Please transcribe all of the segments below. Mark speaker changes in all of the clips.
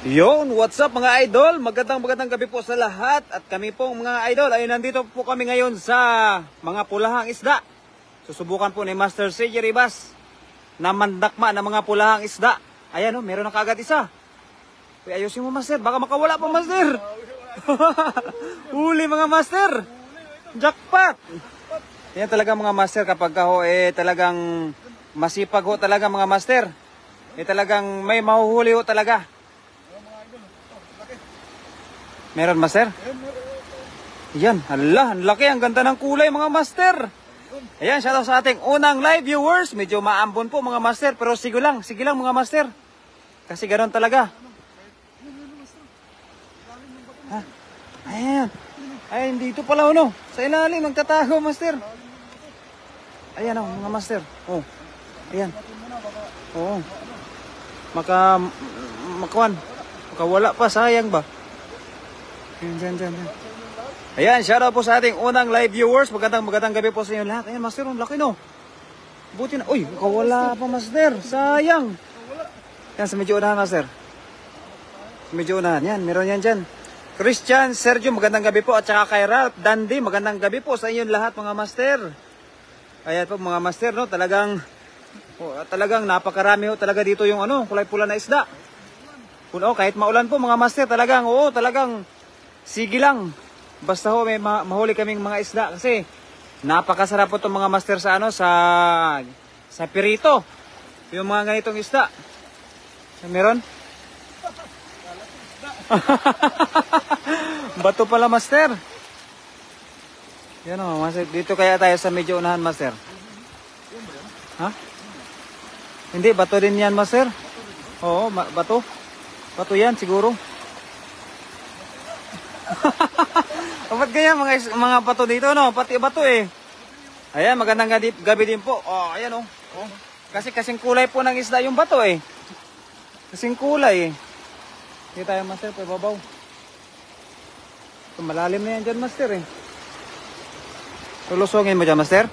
Speaker 1: Yon, what's up mga idol? Magandang gabi po sa lahat. At kami po mga idol ay nandito po kami ngayon sa mga pulahang isda. Susubukan po ni Master CJ Ribas na mandakma ng mga pulahang isda. Ayan o, meron na kaagad isa. Uy, ayusin mo Master, baka makawala pa Master. Huli mga Master. Jackpot. Yan talaga mga Master kapag ho talagang masipag ho talaga mga Master. Talagang may mahuhuli ho talaga. Meron Master? Yan, hala, ang laki, ang ganda ng kulay mga Master. Ayan, shoutout sa ating unang live viewers. Medyo maambon po mga Master, pero sige lang mga Master. Kasi ganoon talaga. Ha? Ayan. Ayan, dito pala ano. Sa ilalim, magtatago Master. Ayan o, mga Master. Oh. Ayan. Oo. Makawala pa, sayang ba? Ayan. Ayan, shoutout po sa ating unang live viewers. Magandang gabi po sa inyo lahat. Ayan, Master, ang laki no. Buti na. Uy, makawala pa, Master. Sayang. Yan, sa medyo unahan, Master. Sa medyo unahan. Yan, meron yan dyan. Christian, Sergio, magandang gabi po. At saka kay Ralph, Dandy, magandang gabi po sa inyo lahat, mga Master. Ayan po, mga Master, no. Talagang napakarami ho talaga dito yung kulay pula na isda. Kahit maulan po, mga Master, talagang sige lang. Basta ho may mahuli kaming mga isda kasi napakasarap po itong mga Master sa pirito. Yung mga ganitong isda. Meron? Bato pala Master. Yan o, Master. Dito kaya tayo sa medyo unahan Master. Ha? Hindi, bato din yan Master. Oo, bato. Bato yan siguro. Ba't ganyan mga bato dito no? Pati bato eh. Ayan, magandang gabi din po. Oh, ayan oh. Kasi kasing kulay po ng isda yung bato eh. Kasing kulay eh. Hindi tayo Master, pababaw. Malalim na yan dyan Master eh. Tulusongin mo dyan Master.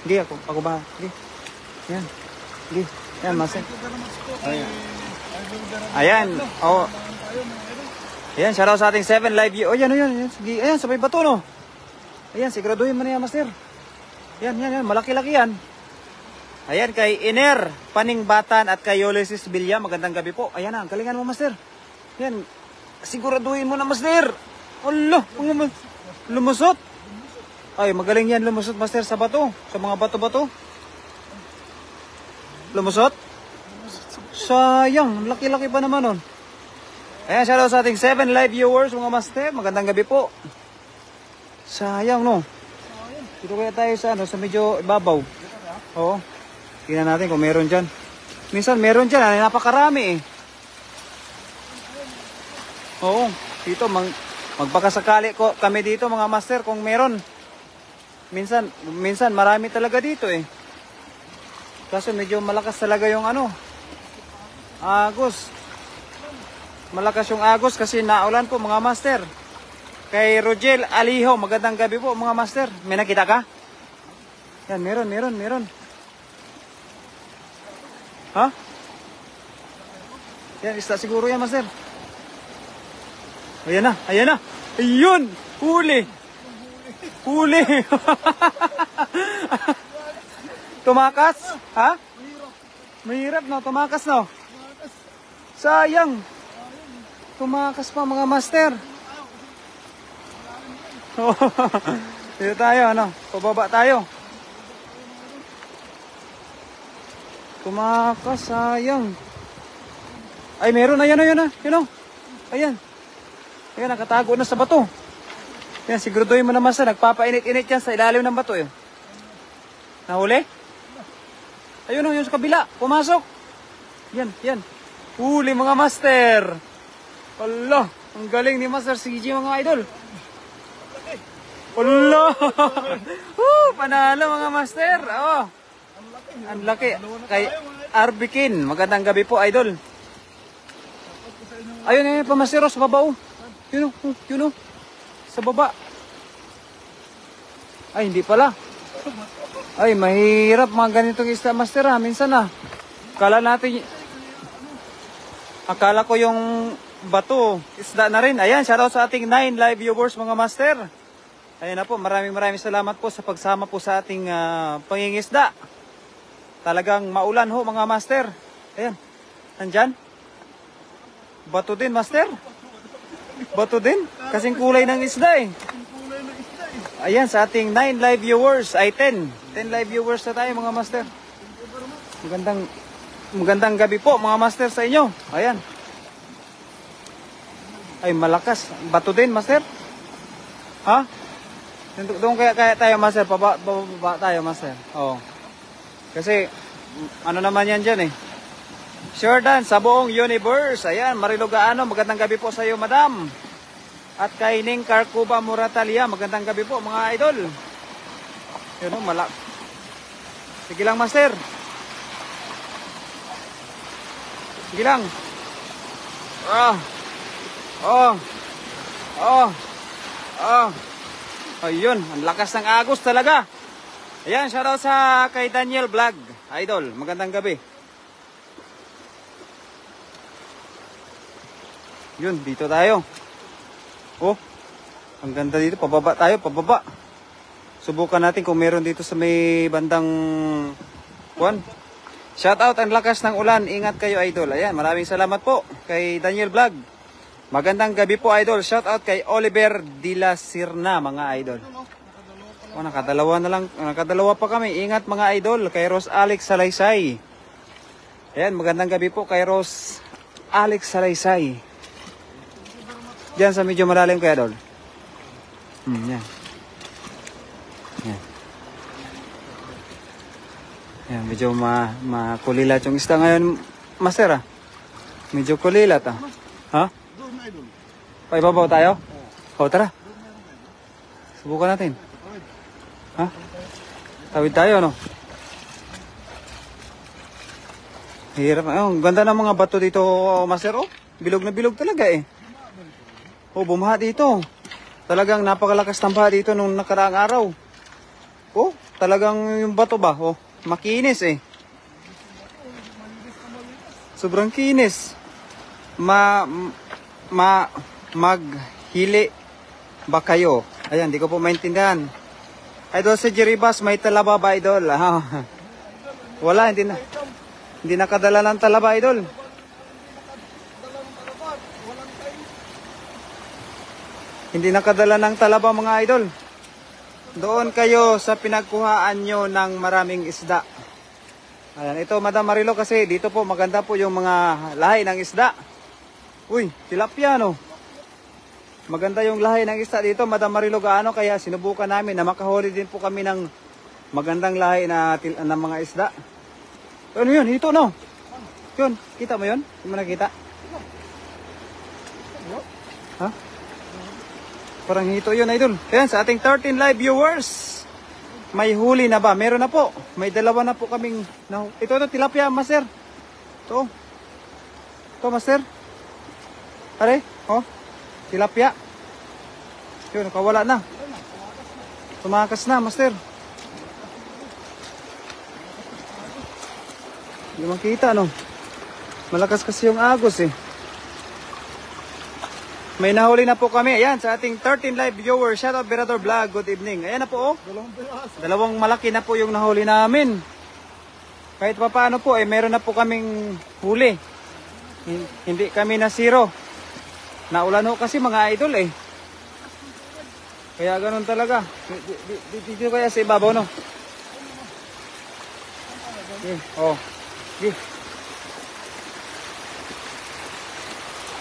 Speaker 1: Hindi ako ba? Hindi. Yan. Hindi. Yan Master. Ayan. Ayan. Oh. Ayan, shoutout sa ating 7 live view. Oh, yan. Sige, ayan, sabay bato, no? Ayan, siguraduhin mo na yan, Master. Yan. Malaki-laki yan. Ayan, kay Iner Paningbatan at kay Ulysses Villa. Magandang gabi po. Ayan na, ang galingan mo, Master. Yan, siguraduhin mo na, Master. Allah, lumusot. Ay, magaling yan lumusot, Master, sa bato. Sa mga bato-bato. Lumusot? Sayang, laki-laki pa naman, nun. Ayan, shoutout sa ating 7 live viewers, mga Master. Magandang gabi po. Sayang, no? Dito kaya tayo sa medyo ibabaw. Oo. Tingnan natin kung meron dyan. Minsan meron dyan, napakarami eh. Oo. Dito, magpakasakali kami dito, mga Master, kung meron. Minsan marami talaga dito eh. Kaso medyo malakas talaga yung agos. Malakas yung agos kasi naulan po mga Master. Kay Rogel Aliho, magandang gabi po mga Master. May nakita ka? Yan, meron. Ha? Yan, isda siguro yan Master. Ayan na. Ayun! Huli! Tumakas? Ha? Mahirap no, tumakas no. Sayang. Tumakas pa mga Master. Dito tayo, pababa tayo. Tumakas, sayang. Ay, meron na, yan. Ayan, nakatago na sa bato. Yan, siguraduhin mo na Master, nagpapainit-init yan sa ilalim ng bato. Nahuli? Ayun yung sa kabila, pumasok. Yan. Huli mga Master. Allah, ang galing ni Master CJ mga idol. Allah. Panalo mga Master. Oh. Ang laki. Kay Arbikin, magandang gabi po idol. Ayun pa Master sa baba oh. Yun oh. Sa baba. Ay, hindi pala. Ay, mahirap mga ganitong isda Master ha. Minsan Kala natin Akala ko yung bato, isda na rin. Ayan, shoutout sa ating 9 live viewers mga master. Ayan na po, maraming salamat po sa pagsama po sa ating pangingisda. Talagang maulan ho mga master. Ayan, nandyan. Bato din master. Bato din, kasing kulay ng isda eh. Ayan, sa ating 9 live viewers, ay 10 live viewers na tayo mga master. Magandang gabi po mga master sa inyo. Ayan. Ay malakas. Bato din master. Ha? Doon kaya tayo master. Pababa tayo master. Oo. Kasi ano naman yan dyan eh. Jordan sa buong universe. Ayan. Marilo Gaano. Magandang gabi po sa iyo madam. At kay Ning Carcuba Muratalia. Magandang gabi po mga idol. Yun o malak. Sige lang master. Sige lang. Ayun, ang lakas ng agos talaga. Ayan, shoutout sa kay Daniel Vlog. Idol, magandang gabi. Yun, dito tayo. Oh, ang ganda dito. Pababa tayo, pababa. Subukan natin kung meron dito sa may bandang kuwan. Shout out ang lakas ng ulan. Ingat kayo idol. Ayan, maraming salamat po kay Daniel Vlog. Magandang gabi po idol. Shout out kay Oliver Dila Sirna mga idol. Oh, nakadalawa na lang. Nakadalawa pa kami. Ingat mga idol. Kay Rose Alex Salaysay. Ayan, magandang gabi po kay Rose Alex Salaysay. Diyan sa medyo malalim kay idol. Yan. Yan. Yan, medyo makulilat yung isda ngayon, master ah. Medyo kulilat ah. Ha? Paibabaw tayo? O, tara. Subukan natin. Ha? Tawid tayo, no? Hirap. Ang ganda ng mga bato dito, master, oh. Bilog na bilog talaga eh. Oh, bumaha dito. Talagang napakalakas ng baha dito nung nakaraang araw. Oh, talagang yung bato ba, oh. Makinis eh. Sobrang kinis. Maghili ba kayo? Ayan, di ko po maintindihan. Idol sa Jeribas, may talaba ba idol? Wala, hindi nakadala ng talaba idol. Hindi nakadala ng talaba mga idol. Doon kayo sa pinagkuhaan nyo ng maraming isda. Ayan, ito Madam Marilo kasi dito po maganda po yung mga lahi ng isda. Uy, tilapia no. Maganda yung lahi ng isda dito Madam Marilo Gaano kaya sinubukan namin na makahuli din po kami ng magandang lahi na ng mga isda. Ano yun? Hito no? Yun, kita mo yun? Hindi mo nakita? Ha? Parang hito yun, idol. Ayan, sa ating 13 live viewers. May huli na ba? Meron na po. May dalawa na po kaming... Ito na, tilapia, master. Ito. Ito, master. Pare, oh. Tilapia. Yun, nakawala na. Tumakas na, master. Hindi makita, no? Malakas kasi yung agos, eh. May nahuli na po kami. Ayan, sa ating 13 live viewers. Shout out Berador Vlog. Good evening. Ayan na po, oh. Dalawang malaki na po yung nahuli namin. Kahit pa paano po, eh, meron na po kaming huli. Hindi kami na zero. Naulan ho kasi mga idol, eh. Kaya ganun talaga. Dito kaya sa ibabaw, no? Oh.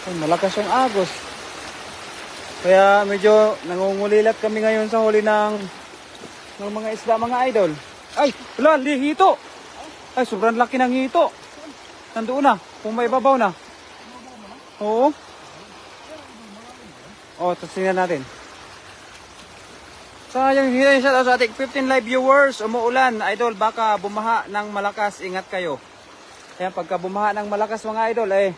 Speaker 1: Ay, malakas yung agos. Kaya medyo nangungulilat kami ngayon sa huli ng mga isda mga idol. Ay, wala, hito. Ay, sobrang laki ng hito. Nandoon na, kung may babaw na. Oo. O, tingnan natin. Sayang hito siya sa ating 15 live viewers. Umuulan, idol, baka bumaha ng malakas. Ingat kayo. Kaya pagka bumaha ng malakas mga idol, eh,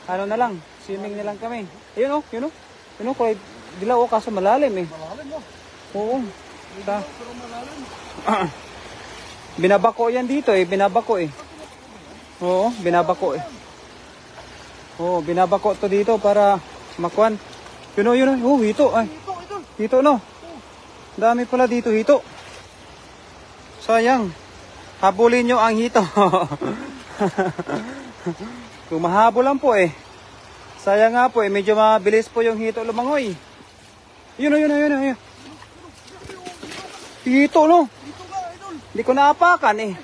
Speaker 1: ano na lang, swimming na lang kami. Ayun o, yun o. Yun o, kulay dilaw o, kaso malalim eh. Malalim o. Oo. Binabako yan dito eh, binabako eh. Oo, binabako eh. Oh, binabako to dito para makuan. Yun o. Oh, hito. Ay. Hito no. Dami pala dito hito. Sayang. Habulin nyo ang hito. Kung mahabol lang po eh. Sayang nga po eh. Medyo mabilis po yung hito lumangoy. Yun. Hito no. Hindi ko naapakan eh.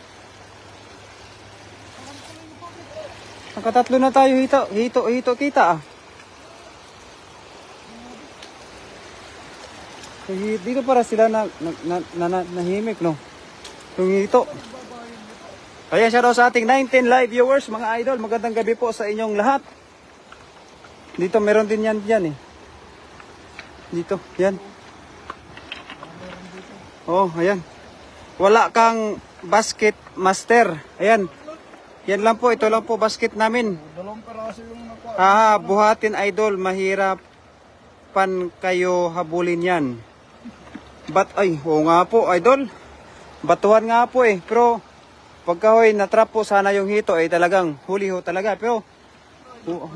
Speaker 1: Nakatatlo na tayo hito kita ah. Dito para sila nahimik no. Yung hito. Ayan, shoutout sa ating 19 live viewers, mga idol. Magandang gabi po sa inyong lahat. Dito meron din yan eh. Dito, yan. Oh, ayan. Wala kang basket master. Ayan. Yan lang po, ito lang po basket namin. Buhatin idol, mahirapan kayo habulin yan. Oo nga po idol. Batuhan nga po eh. Pero pagka hoy natrap po sana yung hito ay talagang huli ho talaga. Pero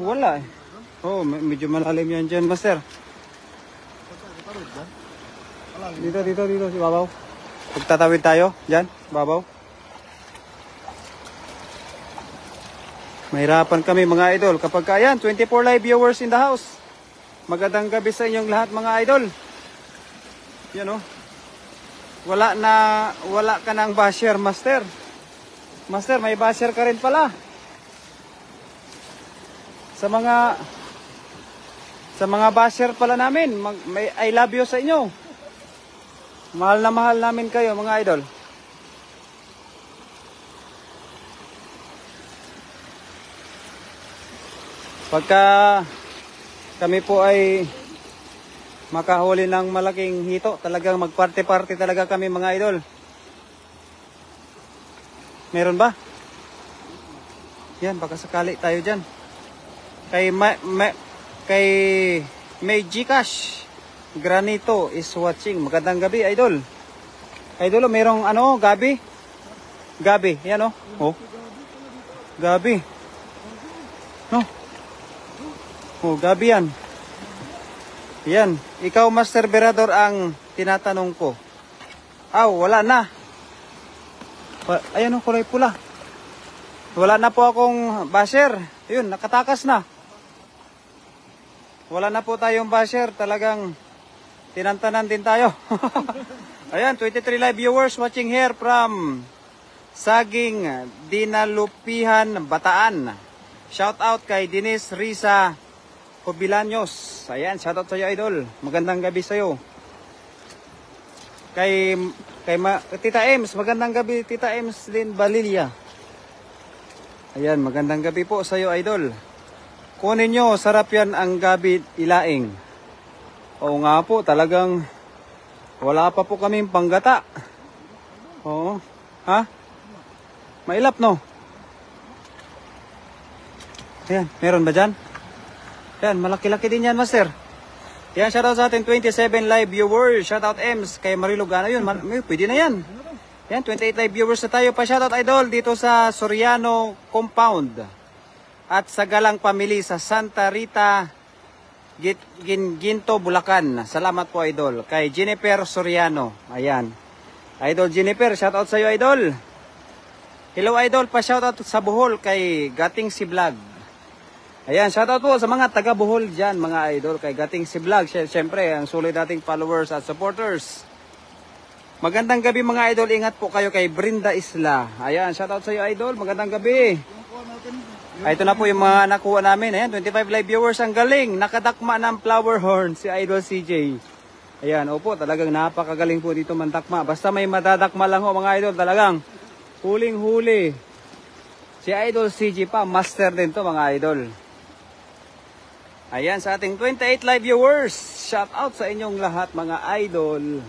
Speaker 1: wala eh. Oh, medyo malalim yan dyan master. Dito si Babaw. Pagtatawid tayo dyan, Babaw. Mahirapan kami mga idol. Kapag ayan, 24 live viewers in the house. Magandang gabi sa inyong lahat mga idol. Yan o. Wala ka ng basher master. Master, may basher ka rin pala. Sa mga basher pala namin, may I love you sa inyo. Mahal na mahal namin kayo mga idol. Pagka kami po ay makahuli ng malaking hito, talagang magparte-parte talaga kami mga idol. Meron ba? Yan, baka sakali tayo dyan. Kay May Gcash Granito is watching. Magandang gabi idol. Idol, merong gabi. Gabi, yan o. Oh. Gabi. No. Oh, gabi yan. Yan, ikaw Master Berador ang tinatanong ko. Wala na. Ayan o, kulay pula. Wala na po akong basher. Ayun, nakatakas na. Wala na po tayong basher. Talagang tinantanan din tayo. Ayan, 23 live viewers watching here from Saging, Dinalupihan, Bataan. Shout out kay Denise Risa Cobilaños. Ayan, shoutout sa iyo idol. Magandang gabi sa iyo. Kay Tita Ems, magandang gabi Tita Ems Lynn Balilia. Ayan, magandang gabi po sa iyo idol. Kunin nyo, sarap yan ang gabi ilaing. Oo nga po, talagang wala pa po kaming panggata. Oo. Ha? Mailap no? Ayan, meron ba dyan? Yan, malaki-laki din yan, master. Yan, shoutout sa ating 27 live viewers. Shoutout Ems kay Marilo Gana. Yun, pwede na yan. Yan, 28 live viewers na tayo pa. Shoutout idol dito sa Soriano Compound. At sa Galang Family sa Santa Rita, Ginto, Bulacan. Salamat po idol. Kay Jennifer Soriano. Ayan. Idol Jennifer, shoutout sa iyo idol. Hello idol, pa shoutout sa Bohol kay Gating si Vlog. Ayan, shoutout po sa mga taga Bohol dyan, mga idol, kay Gating si Vlog. Siyempre, ang sulit nating followers at supporters. Magandang gabi mga idol, ingat po kayo kay Brinda Isla. Ayan, shoutout sa iyo idol, magandang gabi. Ito na po yung mga nakuha namin. Ayan, 25 live viewers, ang galing. Nakadakma ng flower horn si Idol CJ. Ayan, opo, talagang napakagaling po dito mandakma. Basta may madadakma lang ho mga idol, talagang huling-huli. Si Idol CJ pa, master din to mga idol. Ayan, sa ating 28 live viewers, shout out sa inyong lahat mga idol.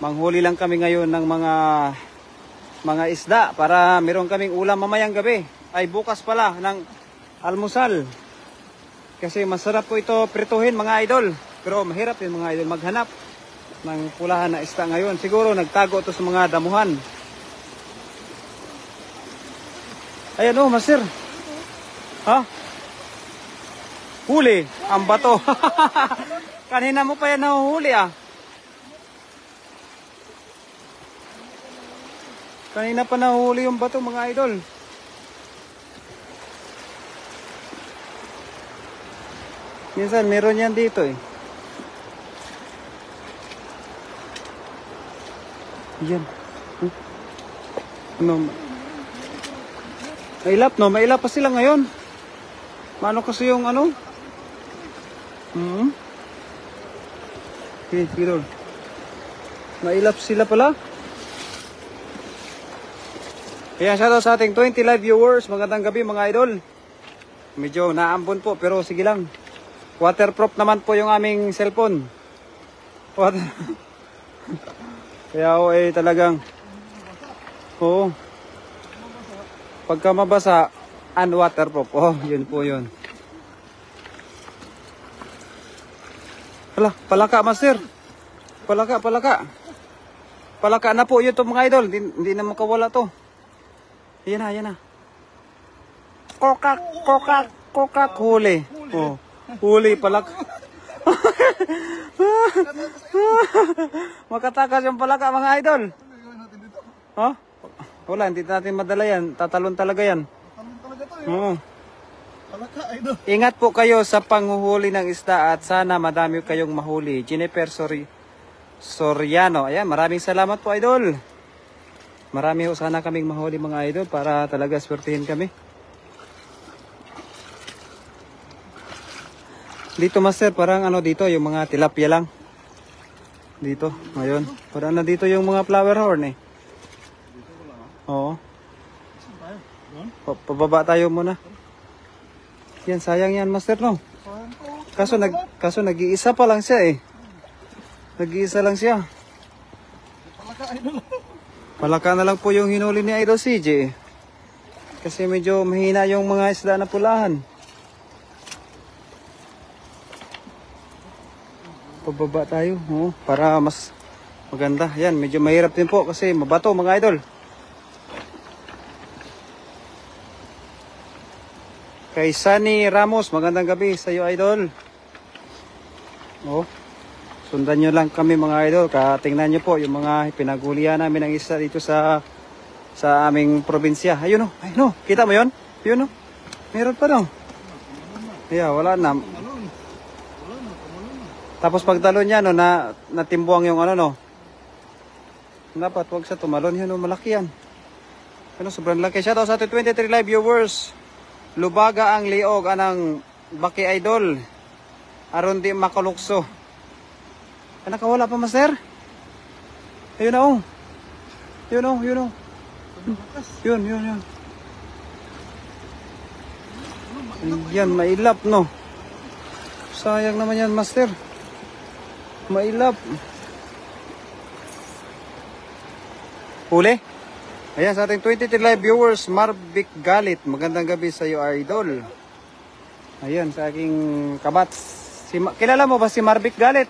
Speaker 1: Manghuli lang kami ngayon ng mga isda para meron kaming ulam mamayang gabi. Ay bukas pala ng almusal. Kasi masarap po ito prituhin mga idol. Pero mahirap din mga idol maghanap ng pulahan na isda ngayon. Siguro nagtago ito sa mga damuhan. Ayan oh, master. Ha? Huli, ang bato. Kanina mo pa yan nahuhuli ah. Kanina pa nahuhuli yung bato mga idol. Minsan meron yan dito eh. Yan. No. Mailap no, mailap pa sila ngayon. Mano kasi yung ano? Okay, sige. Mailap sila pala. Kaya shoutout sa ating 20 live viewers. Magandang gabi mga idol. Medyo naambon po pero sige lang. Waterproof naman po yung aming cellphone. Kaya talagang pagka mabasa unwaterproof. Yun po yun. Palaka master. Palaka. Palaka na po yun to mga idol. Hindi na makawala to. Yan na. Kokak huli. Huli palaka. Makatakas yung palaka mga idol. Wala, hindi natin madala yan. Tatalon talaga yan. Ingat po kayo sa panghuhuli ng isda at sana madami kayong mahuli. Jennifer Soriano. Ayan, maraming salamat po idol. Marami ho sana kaming mahuli mga idol para talaga swertihin kami. Dito master, parang ano dito, yung mga tilapia lang. Dito, ngayon. Parang na dito yung mga flower horn eh. Oo. Pababa tayo muna. Yan, sayang yan master no. Kaso nag-iisa pa lang siya eh. Nag-iisa lang siya. Palaka na lang po yung hinuli ni Idol CJ eh. Kasi medyo mahina yung mga isda na pulahan. Pababa tayo para mas maganda. Yan, medyo mahirap din po kasi mabato mga idol. Kay Sunny Ramos, magandang gabi sa iyo idol. Sundan nyo lang kami mga idol. Tingnan nyo po yung mga pinagulian namin ng isda dito sa aming probinsya. Ayun ayun kita mo yun? Yun meron pa no. Yeah, wala na. Tapos pagtalon niya natimbuang yung dapat wag sa tumalon yun malaki yan. Sobrang laki. Shoutout sa ating 23 live viewers. Lubaga ang liog anang baki idol. Aron di makalukso. Nakawala pa master? Ayun Yun. Yun. Yan, mailap no. Sayang naman yan master. Mailap. Huli? Ayan sa ating 23 live viewers, Marvic Galit. Magandang gabi sa iyo, idol. Ayan sa aking kabats. Kilala mo ba si Marvic Galit?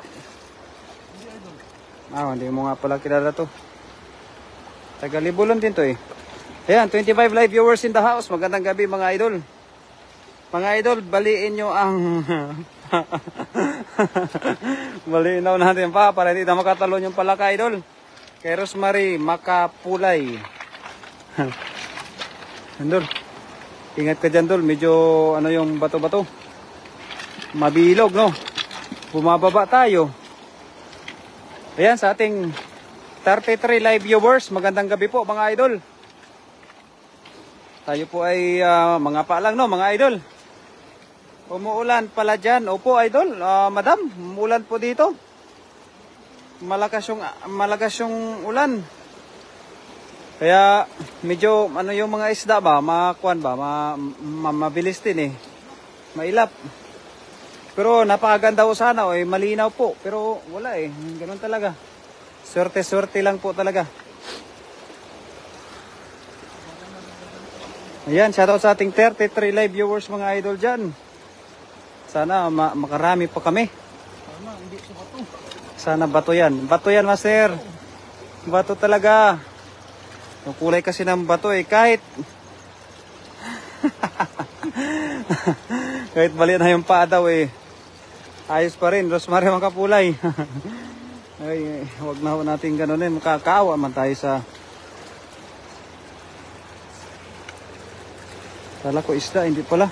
Speaker 1: Hindi mo nga pala kilala to. Taga-Libulon din to eh. Ayan, 25 live viewers in the house. Magandang gabi mga idol. Mga idol, baliin nyo ang... Baliin daw natin pa para hindi na makatalon yung palaka idol. Kay Rosemary Makapulay. Andol, ingat ka dyan dol. Medyo yung bato-bato. Mabilog no. Bumababa tayo. Ayan sa ating 33 live viewers. Magandang gabi po mga idol. Tayo po ay mga paalang no mga idol. Umuulan pala dyan. Opo idol, madam, umuulan po dito. Malakas yung ulan. Kaya medyo yung mga isda ba, mabilis din eh. Mailap. Pero napakaganda po sana malinaw po. Pero wala eh, ganoon talaga. Swerte lang po talaga. Ayan, shoutout sa ating 33 live viewers mga idol dyan. Sana makarami pa kami. Sana bato yan. Bato yan master. Bato talaga. Yung kulay kasi ng bato kahit Kahit maliit na yung paa daw eh. Ayos pa rin. Rosemary mga kapulay. Ay, wag na ho natin ganunin. Makakaawa man tayo sa... Kala ko isda, hindi pala.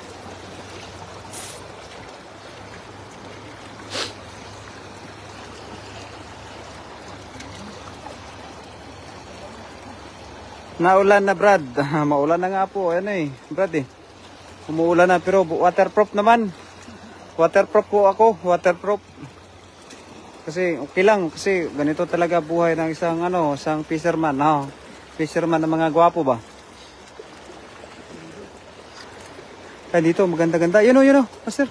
Speaker 1: Naulan na Brad. Maulan na nga po. Ano eh, Brad eh. Umuulan na pero waterproof naman. Waterproof po ako. Waterproof. Kasi okay lang. Kasi ganito talaga buhay ng isang ano, isang fisherman. No? Fisherman ng mga gwapo ba? Ay dito maganda-ganda. Yun o, master.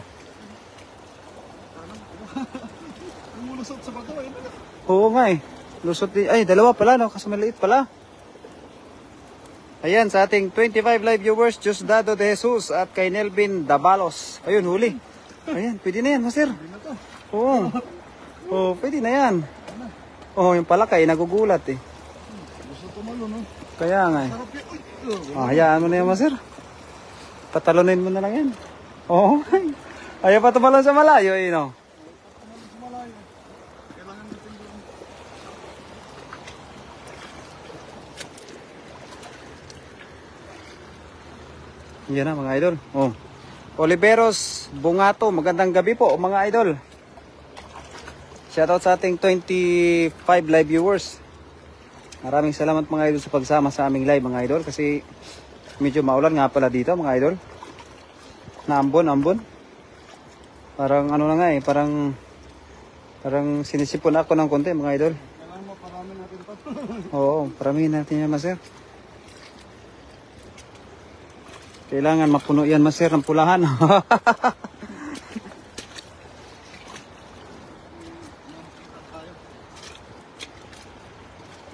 Speaker 2: Lulusot sa bato eh.
Speaker 1: Oo nga eh. Lusot di. Ay, dalawa pala no. Kasi maliit pala. Ayan, sa ating 25 live viewers, Diosdado de Jesus at kay Nelvin Dabalos. Ayun, huli. Ayan, pwede na yan, master. Oo. Oo, pwede na yan. Oo, yung palakay, nagugulat eh.
Speaker 2: Gusto tumalo, no?
Speaker 1: Kaya nga eh.
Speaker 2: Sarap yun.
Speaker 1: Oh, hayaan mo na yan, master. Patalunin mo na lang yan. Oo. Ayaw pa tumalon sa malayo eh, no?
Speaker 2: Malayo. Kailangan natin doon.
Speaker 1: Yan na mga idol. Oh. Oliveros Bungato, magandang gabi po mga idol. Shoutout sa ating 25 live viewers. Maraming salamat mga idol sa pagsama sa aming live mga idol kasi medyo maulan nga pala dito mga idol. Naambon. Parang ano na nga eh, parang sinisipon ako ng konti mga idol.
Speaker 2: Kailangan mo parami natin pa.
Speaker 1: Oo, paramihin natin yan master. Kailangan mapuno yan master ng pulahan.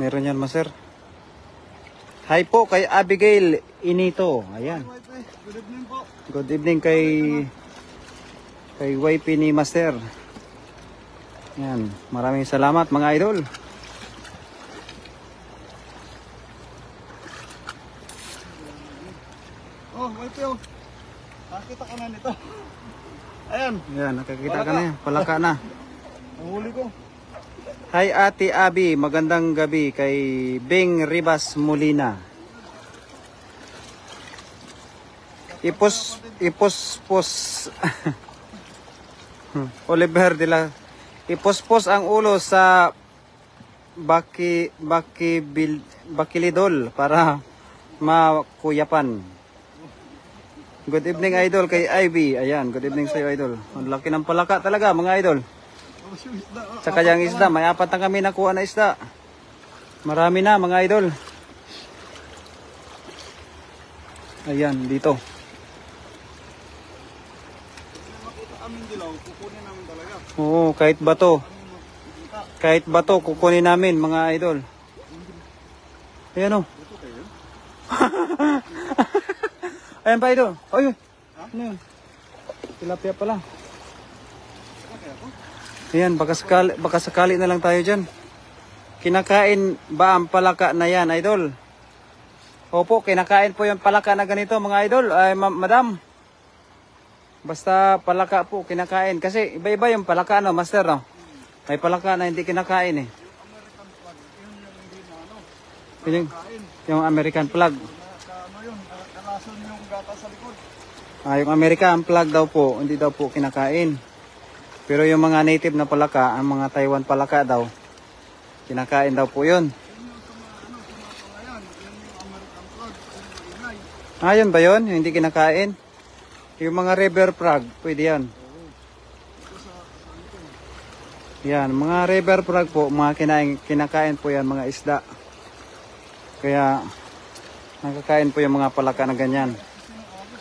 Speaker 1: Meron yan master. Hi po kay Abigail Inito. Ayan.
Speaker 2: Good evening po.
Speaker 1: Good evening kay YP ni master. Yan. Maraming salamat mga idol.
Speaker 2: Oh, wait yo. Nakita ka na nito. Ayan.
Speaker 1: Yan, nakakita ka na yan. Palaka na.
Speaker 2: Ang huli ko.
Speaker 1: Hi Ate Abi, magandang gabi kay Bing Ribas Molina. Ipos Oliver de la ipospos ang ulo sa bakilidol para makuyapan. Good evening idol kay Ivy. Ayan, good evening sa iyo idol. Ang laki ng palaka talaga mga idol. Sa kanyang isda, may apat na kami nakuha na isda. Marami na mga idol. Ayan, dito.
Speaker 2: Makita aming dilaw, kukunin namin talaga.
Speaker 1: Oo, kahit bato. Kahit bato, kukunin namin mga idol. Ayan o. Ayan pa idol. Ayun. Ano yun? Tilapia pala. Ayan, baka sakali na lang tayo dyan. Kinakain ba ang palaka na yan, idol? Opo, kinakain po yung palaka na ganito, mga idol. Ay, madam. Basta palaka po, kinakain. Kasi iba-iba yung palaka, no, master, no? May palaka na hindi kinakain, eh. Yung American flag.
Speaker 2: Ano yun? Kalason yung gata sa likod.
Speaker 1: Yung American flag daw po, hindi daw po kinakain. Pero yung mga native na palaka, ang mga Taiwan palaka daw, kinakain daw po yun. Yun ba yun? Yung hindi kinakain? Yung mga river frog, pwede yan. Yan, mga river frog po, mga kinakain po yan, mga isda. Kaya, nakakain po yung mga palaka na ganyan.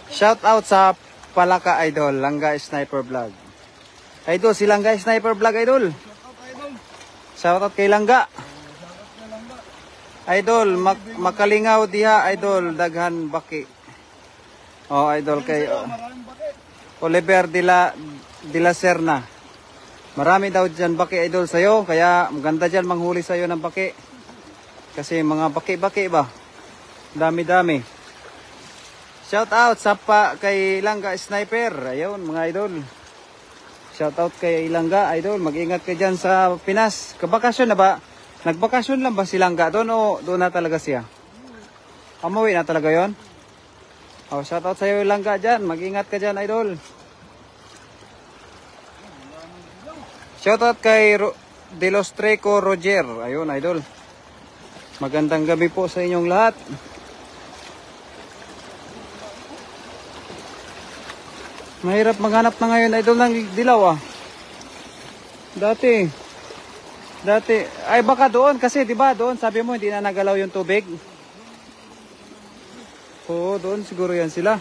Speaker 1: Shout out sa palaka idol, Langga Sniper Vlog. Idol, si Langga Sniper Vlog, idol. Shoutout kay Langga. Idol, makalingaw diha, idol, daghan baki. Oh, idol kay Oliver de la Serna. Marami daw dyan baki, idol, sa'yo. Kaya maganda dyan manghuli sa'yo ng baki. Kasi mga baki-baki ba? Dami-dami. Shout out sa kay Ilangga Sniper. Ayun mga idol. Shout out kay Ilangga idol. Mag-ingat ka dyan sa Pinas. Kabakasyon na ba? Nagbakasyon lang ba si Ilangga doon o doon na talaga siya? Umuwi na talaga yon. Oh, shout out sa iyo Ilangga dyan. Mag-ingat ka dyan idol. Shout out kay De Los Treco Roger. Ayun idol. Magandang gabi po sa inyong lahat. Mahirap maghanap na ngayon idol ng dilaw ah. Dati ay baka doon kasi 'di ba doon sabi mo hindi na nagalaw yung tubig. Oo, doon siguro yan sila.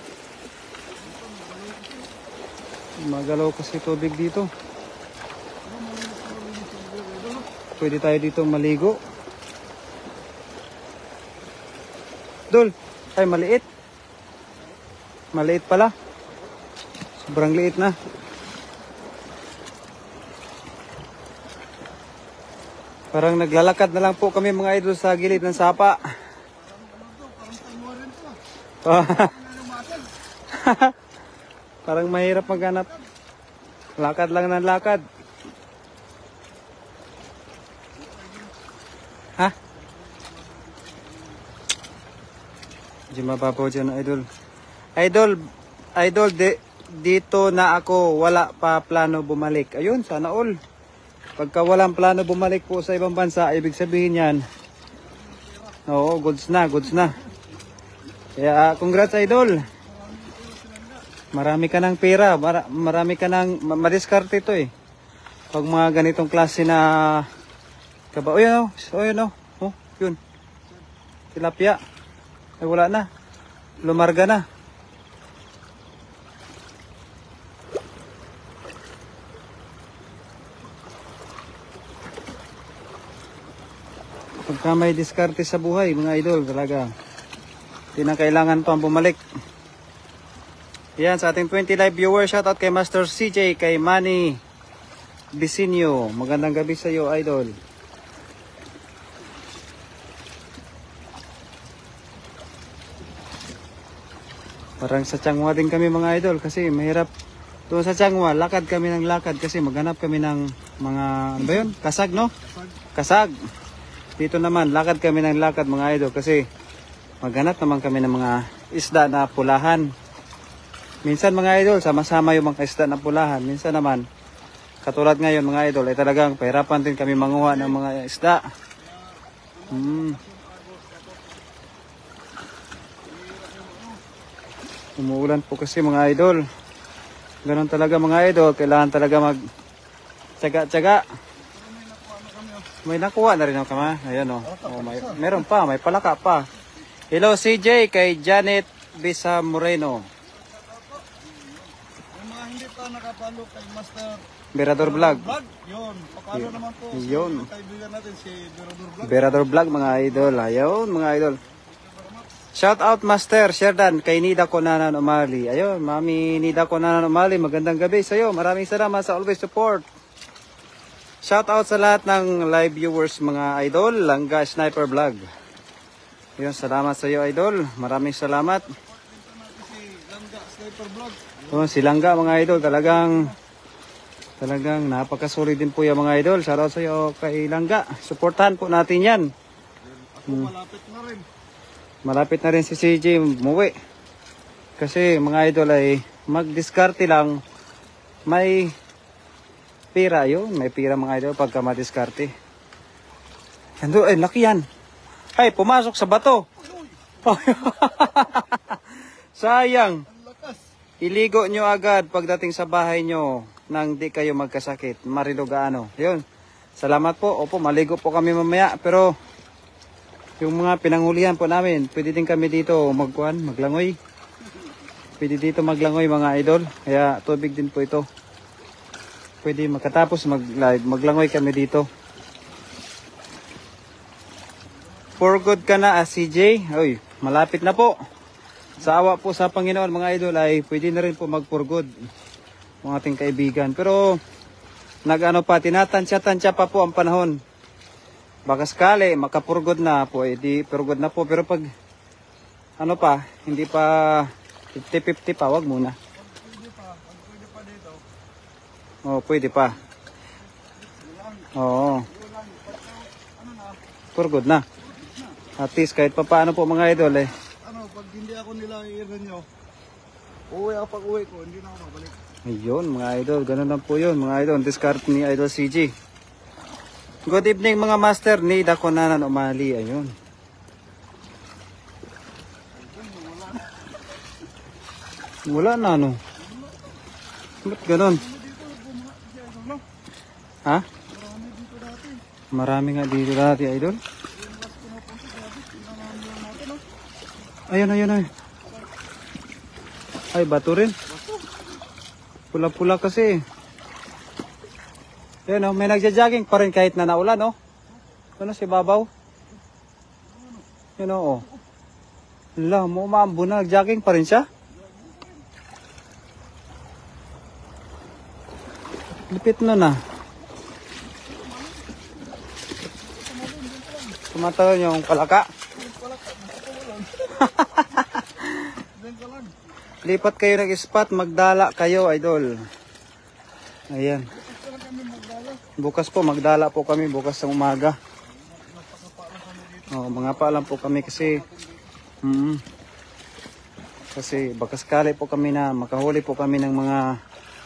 Speaker 1: Magalaw kasi tubig dito. Pwede tayo dito maligo. Dol, ay maliit. Maliit pala. Sobrang liit na. Parang naglalakad na lang po kami mga idol sa gilid ng sapa. Parang mahirap maghanap. Lakad lang ng lakad. Ha? Di mababaw dyan idol. Idol, dito na ako. Wala pa plano bumalik. Ayun, sana all. Pagka walang plano bumalik po sa ibang bansa, ibig sabihin yan, oo, goods na. Kaya, congrats idol. Marami ka ng pera, marami ka ng, madiskarte ito eh. Pag mga ganitong klase na, kaba, yun yun. Tilapia. Ay wala na. Lumarga na. Pagka may diskarte sa buhay, mga idol, talaga. Hindi na kailangan pang bumalik. Yan, sa ating 20 live viewers, shoutout kay Master CJ, kay Manny Bisinio. Magandang gabi sa iyo, idol. Parang sa Changwa din kami, mga idol, kasi mahirap. Doon sa Changwa, lakad kami ng lakad kasi maghanap kami ng mga, ano ba yun? Kasag, no? Kasag. Dito naman, lakad kami ng lakad mga idol kasi maghanap naman kami ng mga isda na pulahan. Minsan mga idol, sama-sama yung mga isda na pulahan. Minsan naman, katulad ngayon mga idol, ay talagang pahirapan din kami manguha ng mga isda. Umuulan po kasi mga idol. Ganon talaga mga idol, kailangan talaga mag-tsaga-tsaga. May nakuha na rin ako kama. Ayan o. Meron pa. May palaka pa. Hello CJ kay Janet Bisa Moreno.
Speaker 2: Yung mga hindi pa nakapalo kay Master
Speaker 1: Berador Vlog.
Speaker 2: Yun. Papalo naman po.
Speaker 1: Yun.
Speaker 2: Kaibigan natin si Berador Vlog.
Speaker 1: Berador Vlog mga idol. Ayun mga idol. Shout out Master Sherdan kay Nida Konanan Umali. Ayun. Mami Nida Konanan Umali. Magandang gabi sa iyo. Maraming salamat sa always support. Shout out sa lahat ng live viewers mga idol, Langga Sniper Vlog. Yun, salamat sa iyo idol. Maraming salamat.
Speaker 2: Si Langga Sniper Vlog.
Speaker 1: Oh, si Langga mga idol, talagang napakasulit din po yung mga idol. Shout out sa iyo kay Langga. Suportahan po natin yan.
Speaker 2: Ako malapit na rin.
Speaker 1: Malapit na rin si CJ umuwi. Kasi mga idol ay mag-diskarte lang. May pira yun. May pira mga idol pagka madiskarte. Ando, ay laki yan. Ay, pumasok sa bato. Sayang. Iligo nyo agad pagdating sa bahay nyo nang di kayo magkasakit. Marilugaano. Yun. Salamat po. Opo, maligo po kami mamaya. Pero yung mga pinanghulihan po namin, pwede din kami dito maglangoy. Pwede dito maglangoy mga idol. Kaya tubig din po ito. Pwede makatapos maglangoy kami dito. For good ka na CJ. Oy, malapit na po. Sa awa po sa Panginoon mga idol ay pwede na rin po mag for good mga ating kaibigan. Pero tinatansya-tansya pa po ang panahon. Baka sakali makapurgod na po, di purgod na po. Pero pag hindi pa 50-50 pa, wag muna.
Speaker 2: Pwede pa. Pwede pa dito.
Speaker 1: Oh, pwede pa. Oo.
Speaker 2: Ano na?
Speaker 1: For good na. At least kahit pa paano po mga idol eh.
Speaker 2: Ano, pag hindi ako nila i-iron nyo, uwi ako pag uwi ko, hindi na ako mabalik.
Speaker 1: Ayun mga idol, ganun lang po yun mga idol. Discard ni Idol CG. Good evening mga master ni Dakonanan Umali. Ayun. Wala na ano. Ba't ganun? Ha? Marami nga dito dati idol. Ayun, ayun, ayun. Ay, bato rin. Pula-pula kasi. Ayun, oh, may nagja-jogging pa rin kahit na naulan, oh. Ano si Babaw? Yun, oh. Ala, mo maambo na, nag-jogging pa rin siya. Lipit na na. Tumatawa yung palaka. Lipat kayo ng spot, magdala kayo, idol. Ayan. Bukas po, magdala po kami bukas ng umaga. Oh, mga paalam po kami kasi kasi baka sakali po kami na makahuli po kami ng mga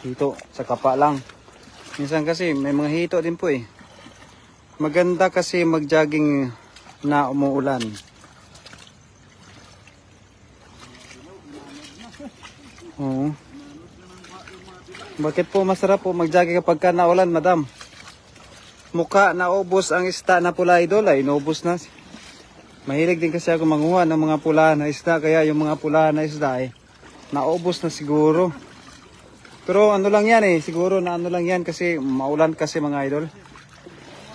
Speaker 1: hito sa kapa lang. Minsan kasi may mga hito din po eh. Maganda kasi mag-jogging na umuulan. Oo. Bakit po masarap po mag-jogging kapag ka naulan, madam? Mukha naubos ang isda na pula idol ay naubos na. Mahilig din kasi ako manguha ng mga pula na isda kaya yung mga pula na isda ay naubos na siguro. Pero ano lang yan eh, siguro na ano lang yan kasi maulan kasi mga idol.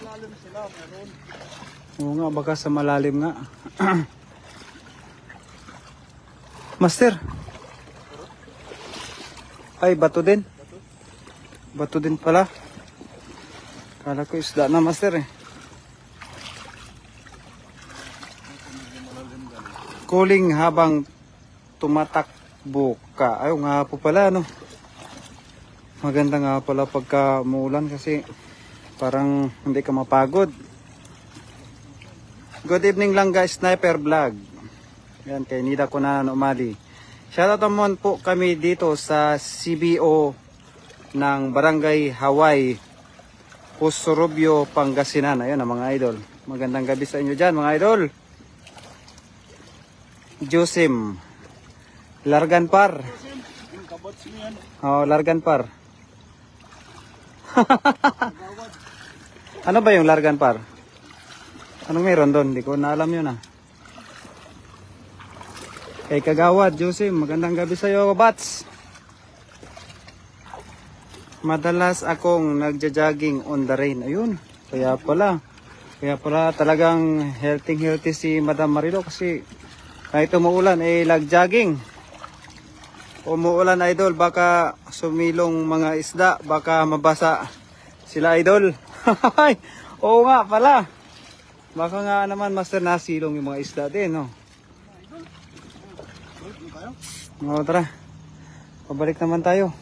Speaker 2: Malalim sila, meron.
Speaker 1: Oo nga, baka sa malalim nga. Master. Ay, bato din. Bato din pala. Kala ko isda na, master eh. Kuling habang tumatakbo ka. Ayaw nga po pala, no? Maganda nga pala pagka umuulan kasi parang hindi ka mapagod. Good evening lang guys, Sniper Vlog. Yan, kay Nida Konanan Umali. Shoutout naman po kami dito sa CBO ng Barangay Hawaii, Pusurubio, Pangasinan. Ayun ang mga idol. Magandang gabi sa inyo dyan mga idol. Josim Largan Par. Oh, Largan Par. Ano ba yung Largan Par? Anong meron doon? Hindi ko na alam yun ah. Kay Kagawad, Josim, magandang gabi sa iyo, Bats. Madalas akong nagja-jogging on the rain. Ayun, kaya pala talagang healthy si Madam Marilo kasi kahit umuulan ay nag-jogging. Umuulan idol, baka sumilong mga isda, baka mabasa sila idol. Oo nga pala. Baka nga naman master nasilong yung mga isda din, no? O, tara. Pabalik naman tayo.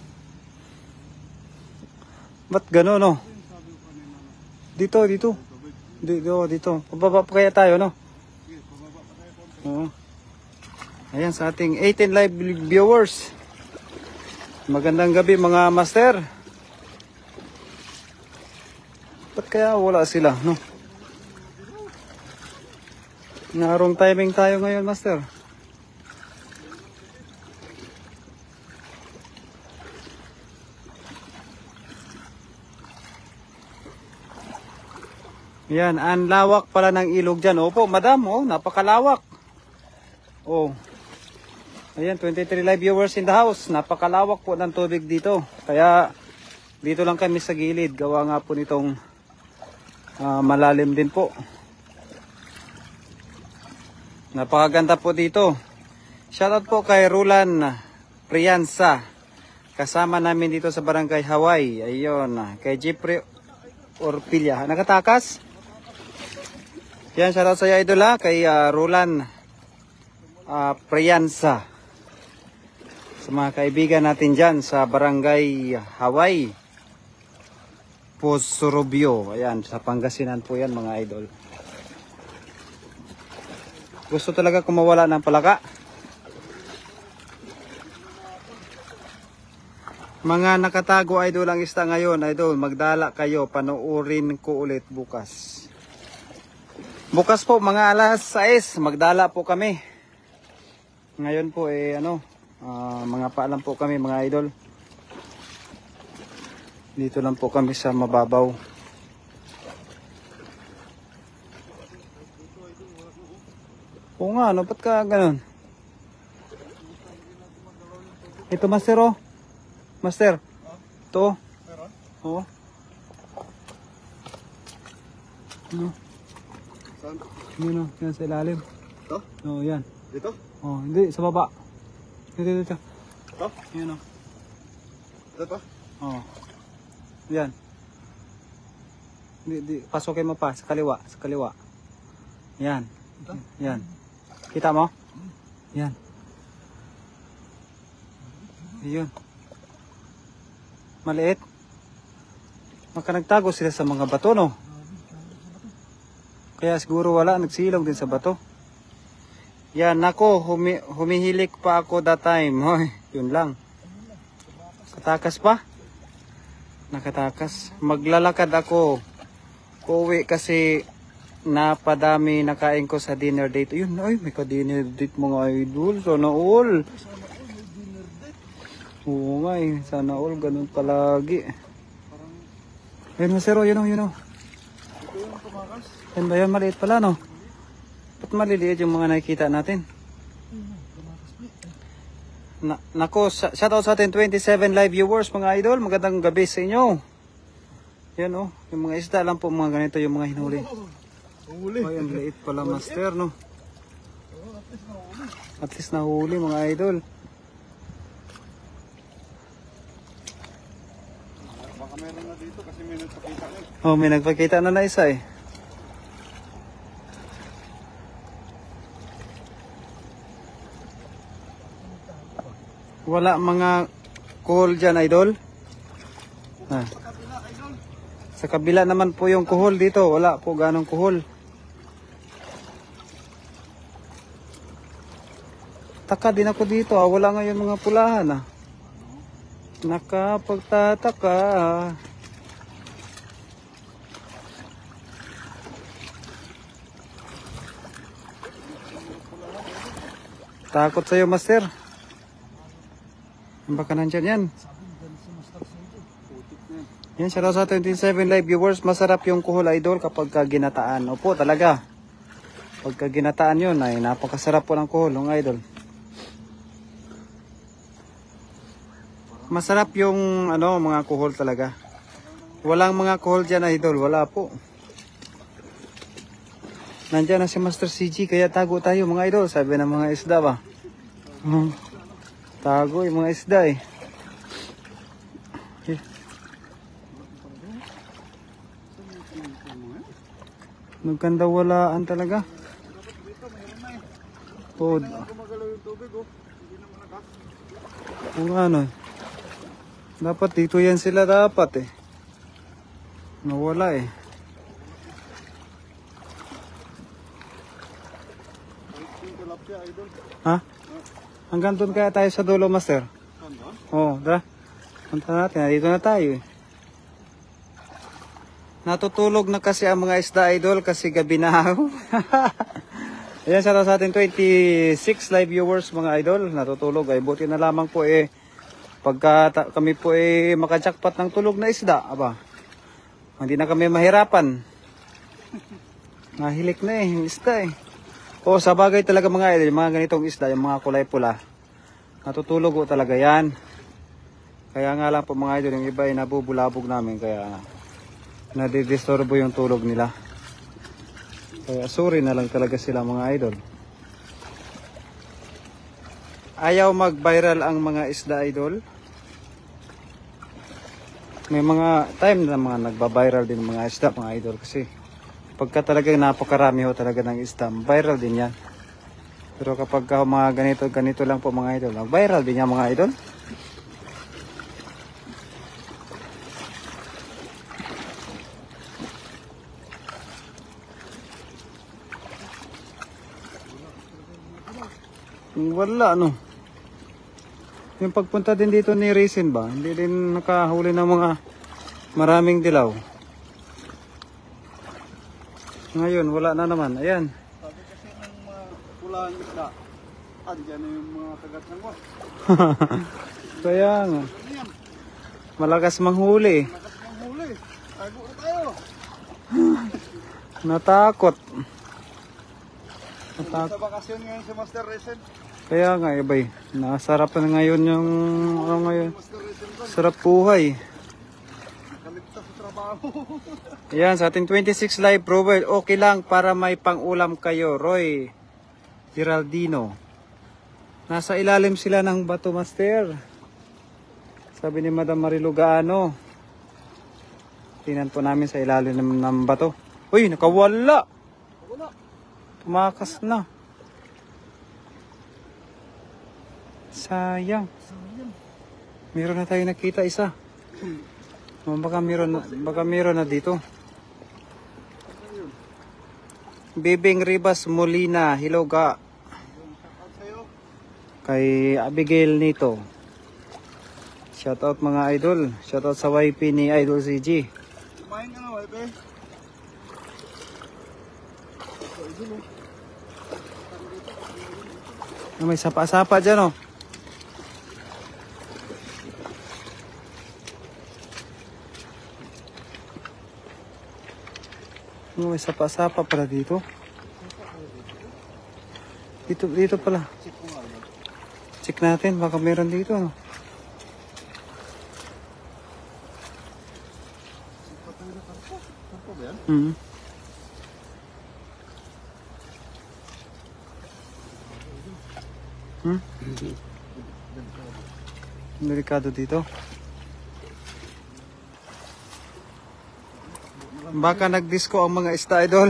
Speaker 1: Ba't gano'n, no? Dito. Pababa pa kaya tayo, no? Oo. Ayan sa ating 18 live viewers. Magandang gabi mga master. Ba't kaya wala sila, no? Narong timing tayo ngayon, master. Yan, ang lawak pala ng ilog dyan. Opo, madam, oh, napakalawak. Oh. Ayan, 23 live viewers in the house. Napakalawak po ng tubig dito. Kaya, dito lang kami sa gilid. Gawa nga po nitong malalim din po. Napakaganda po dito. Shoutout po kay Rulan Priyansa. Kasama namin dito sa Barangay Hawaii. Ayun, kay Jeffrey Orpilla. Nakatakas? Yan, shoutout sa iyo idol ha. Kay Rulan Priyansa. sa mga kaibigan natin dyan sa Barangay Hawaii, Posurobio. Ayan, sa Pangasinan po yan mga idol. Gusto talaga kumawala ng palaka. Mga nakatago idol ang isda ngayon, idol, magdala kayo, panoorin ko ulit bukas. Bukas po mga alas 6, magdala po kami. Ngayon po mga paalam po kami mga idol. Dito lang po kami sa mababaw. Oo nga, ba't ka ganun? Ito master oh. Master. Ito. Oo. Ano?
Speaker 2: Saan?
Speaker 1: Yun oh, yan sa ilalim.
Speaker 2: Ito?
Speaker 1: Oo, yan.
Speaker 2: Dito?
Speaker 1: Oh, hindi, sa baba. Dito.
Speaker 2: Ito?
Speaker 1: Yan oh.
Speaker 2: Ito pa?
Speaker 1: Oh. Yan. Pasukin mo pa sa kaliwa, Yan.
Speaker 2: Ito?
Speaker 1: Yan. Kita mo? Yan. Ayun. Maliit. Maka nagtago sila sa mga bato, no? Kaya siguro wala, nagsilong din sa bato. Yan, nako, humihilik pa ako that time. Hoy, yun lang. Katakas pa? Nakatakas. Maglalakad ako. Uuwi kasi napadami nakain ko sa dinner date. Yun, ay, may ka-dinner date mga idol. Sana all. Oo nga eh. Sana all. Ganun palagi. Ayun, masero. Yun o.
Speaker 2: Ito yung tumakas.
Speaker 1: Yan ba yan? Maliit pala, no? Ba't maliliit yung mga nakikita natin? Nako, shoutout sa atin 27 live viewers mga idol. Magandang gabi sa inyo. Yan o. Yung mga isda lang po mga ganito yung mga hinuli.
Speaker 2: Huli.
Speaker 1: Ay, ang liit pala master, no? At least nahuli mga idol.
Speaker 2: Baka meron na dito kasi may nagpakita na.
Speaker 1: Oh, may nagpakita na isa eh. Wala mga kuhol dyan, idol. Ah. Sa kabila naman po yung kuhol dito. Wala po ganong kuhol. Taka din ako dito. Wala nga yung mga pulahan. Nakapagtataka. Takot sa'yo, master. Baka nandyan yan. Yan, shoutout sa 27 live viewers. Masarap yung kuhol idol kapag ginataan. Opo, talaga. Pagka ginataan yun, ay napakasarap po ng kuhol, ng idol. Masarap yung mga kuhol talaga. Walang mga kuhol dyan idol. Wala po. Nandyan na si Master CG. Kaya tago tayo mga idol. Sabi ng mga isda ba. Tago yung mga isda eh. Magkanda walaan talaga. Pod.
Speaker 2: Gumagalaw yung tubig oh. Hindi naman nakas.
Speaker 1: Kung ano. Dapat dito yan sila dapat eh. Nawala eh.
Speaker 2: Tilapia idol.
Speaker 1: Ha? Hanggang doon kaya tayo sa dulo, master?
Speaker 2: Saan ba?
Speaker 1: Oo, punta natin. Dito na tayo eh. Natutulog na kasi ang mga isda idol kasi gabi na ako. Ayan, sa atin 26 live viewers mga idol. Natutulog ay buti na lamang po eh. Pagka kami po eh makajakpat ng tulog na isda. Aba, hindi na kami mahirapan. Nahilik na eh, yung isda eh. O sa bagay talaga mga idol, yung mga ganitong isda, yung mga kulay pula. Natutulog o talaga yan. Kaya nga lang po mga idol, yung iba ay nabubulabog namin kaya nadidisturbo yung tulog nila. Kaya sorry na lang talaga sila mga idol. Ayaw mag-viral ang mga isda idol. May mga time na mga nagba-viral din mga isda mga idol kasi pagka talagang napakarami ho talaga ng isda, viral din yan. Pero kapag mga ganito lang po mga idol, viral din yan mga idol. Wala ano. Yung pagpunta din dito ni Racing ba, hindi din nakahuli ng mga maraming dilaw. Ngayon, wala na naman. Ayan.
Speaker 2: Sabi kasi ng mga pulang isda, andyan na yung mga kagat ng was.
Speaker 1: Kaya nga.
Speaker 2: Ano yan?
Speaker 1: Malakas manghuli.
Speaker 2: Lakas ng huli. Tago na tayo.
Speaker 1: Natakot.
Speaker 2: Sa bakasyon ngayon si Master Racing.
Speaker 1: Kaya nga, ibay. Nasarap na ngayon yung ano ngayon.
Speaker 2: Master Racing doon.
Speaker 1: Sarap buhay.
Speaker 2: Nakaligtas sa trabaho.
Speaker 1: Ayan, sa ating 26 live profile, okay lang para may pang-ulam kayo. Roy Geraldino. Nasa ilalim sila ng bato, Master. Sabi ni Madam Marilu Gaano. Tingnan po namin sa ilalim ng bato. Uy, nakawala.
Speaker 2: Wala.
Speaker 1: Tumakas na. Sayang. Meron na tayo nakita isa. O, baka meron na dito. Bibing Ribas Molina, Hiloga.
Speaker 2: Shoutout sa'yo.
Speaker 1: Kay Abigail Nito. Shoutout mga idol. Shoutout sa YP ni Idol CG.
Speaker 2: Kumain ka na, wife eh.
Speaker 1: May sapa-sapa dyan oh. May sapa-sapa pala dito. Dito pala.
Speaker 2: Check ko nga.
Speaker 1: Check natin, baka meron dito. No?
Speaker 2: Patuloy na karpo. Karpo ba yan?
Speaker 1: Mm. Delikado dito. Baka nagdisco ang mga isda idol.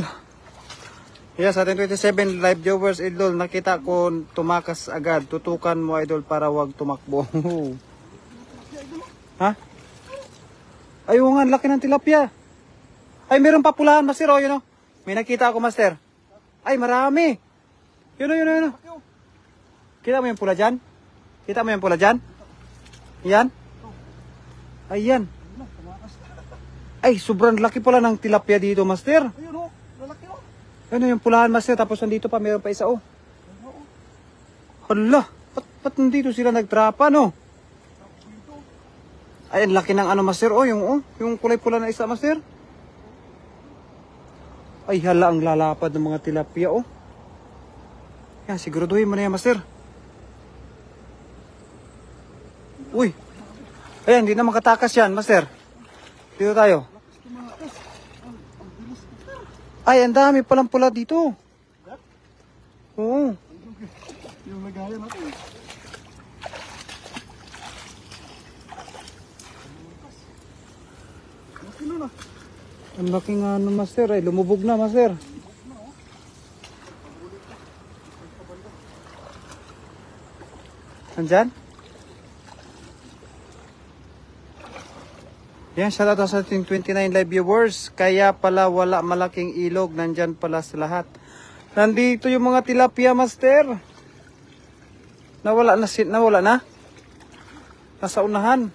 Speaker 1: Yes, ating 27 live viewers idol. Nakita ko tumakas agad. Tutukan mo idol para wag tumakbo. Ha? Ayun nga, laki ng tilapia. Ay, meron pa pulahan, Master. Oh, yun, oh. May nakita ako, Master. Ay, marami. Yun, oh, yun, oh, yun. Oh. Kita mo yung pula dyan? Kita mo yung pula dyan? Yan? Ayan. Ay, sobrang laki pala ng tilapia dito, Master.
Speaker 2: Ayun o, lalaki o.
Speaker 1: Ano yung pulahan, Master? Tapos nandito pa, meron pa isa, oh. Hala, ba't nandito sila nagtrapa, no? Ay, ang laki ng ano, Master, oh, yung kulay pula na isa, Master. Ay, hala, ang lalapad ng mga tilapia, oh. Yan, siguraduhin mo na yan, Master. Uy, ayan, hindi na makatakas yan, Master. Dito tayo. Ay, ang dami palang pula dito. Oo.
Speaker 2: Yung lagaya natin. Laki nun ah.
Speaker 1: Ang laki nga ano, Master. Ay, lumubog na, Master. Andyan? Yan, shoutout sa ating 29 live viewers. Kaya pala wala malaking ilog. Nandyan pala sa lahat. Nandito yung mga tilapia, Master. Nawala na? Nasa unahan.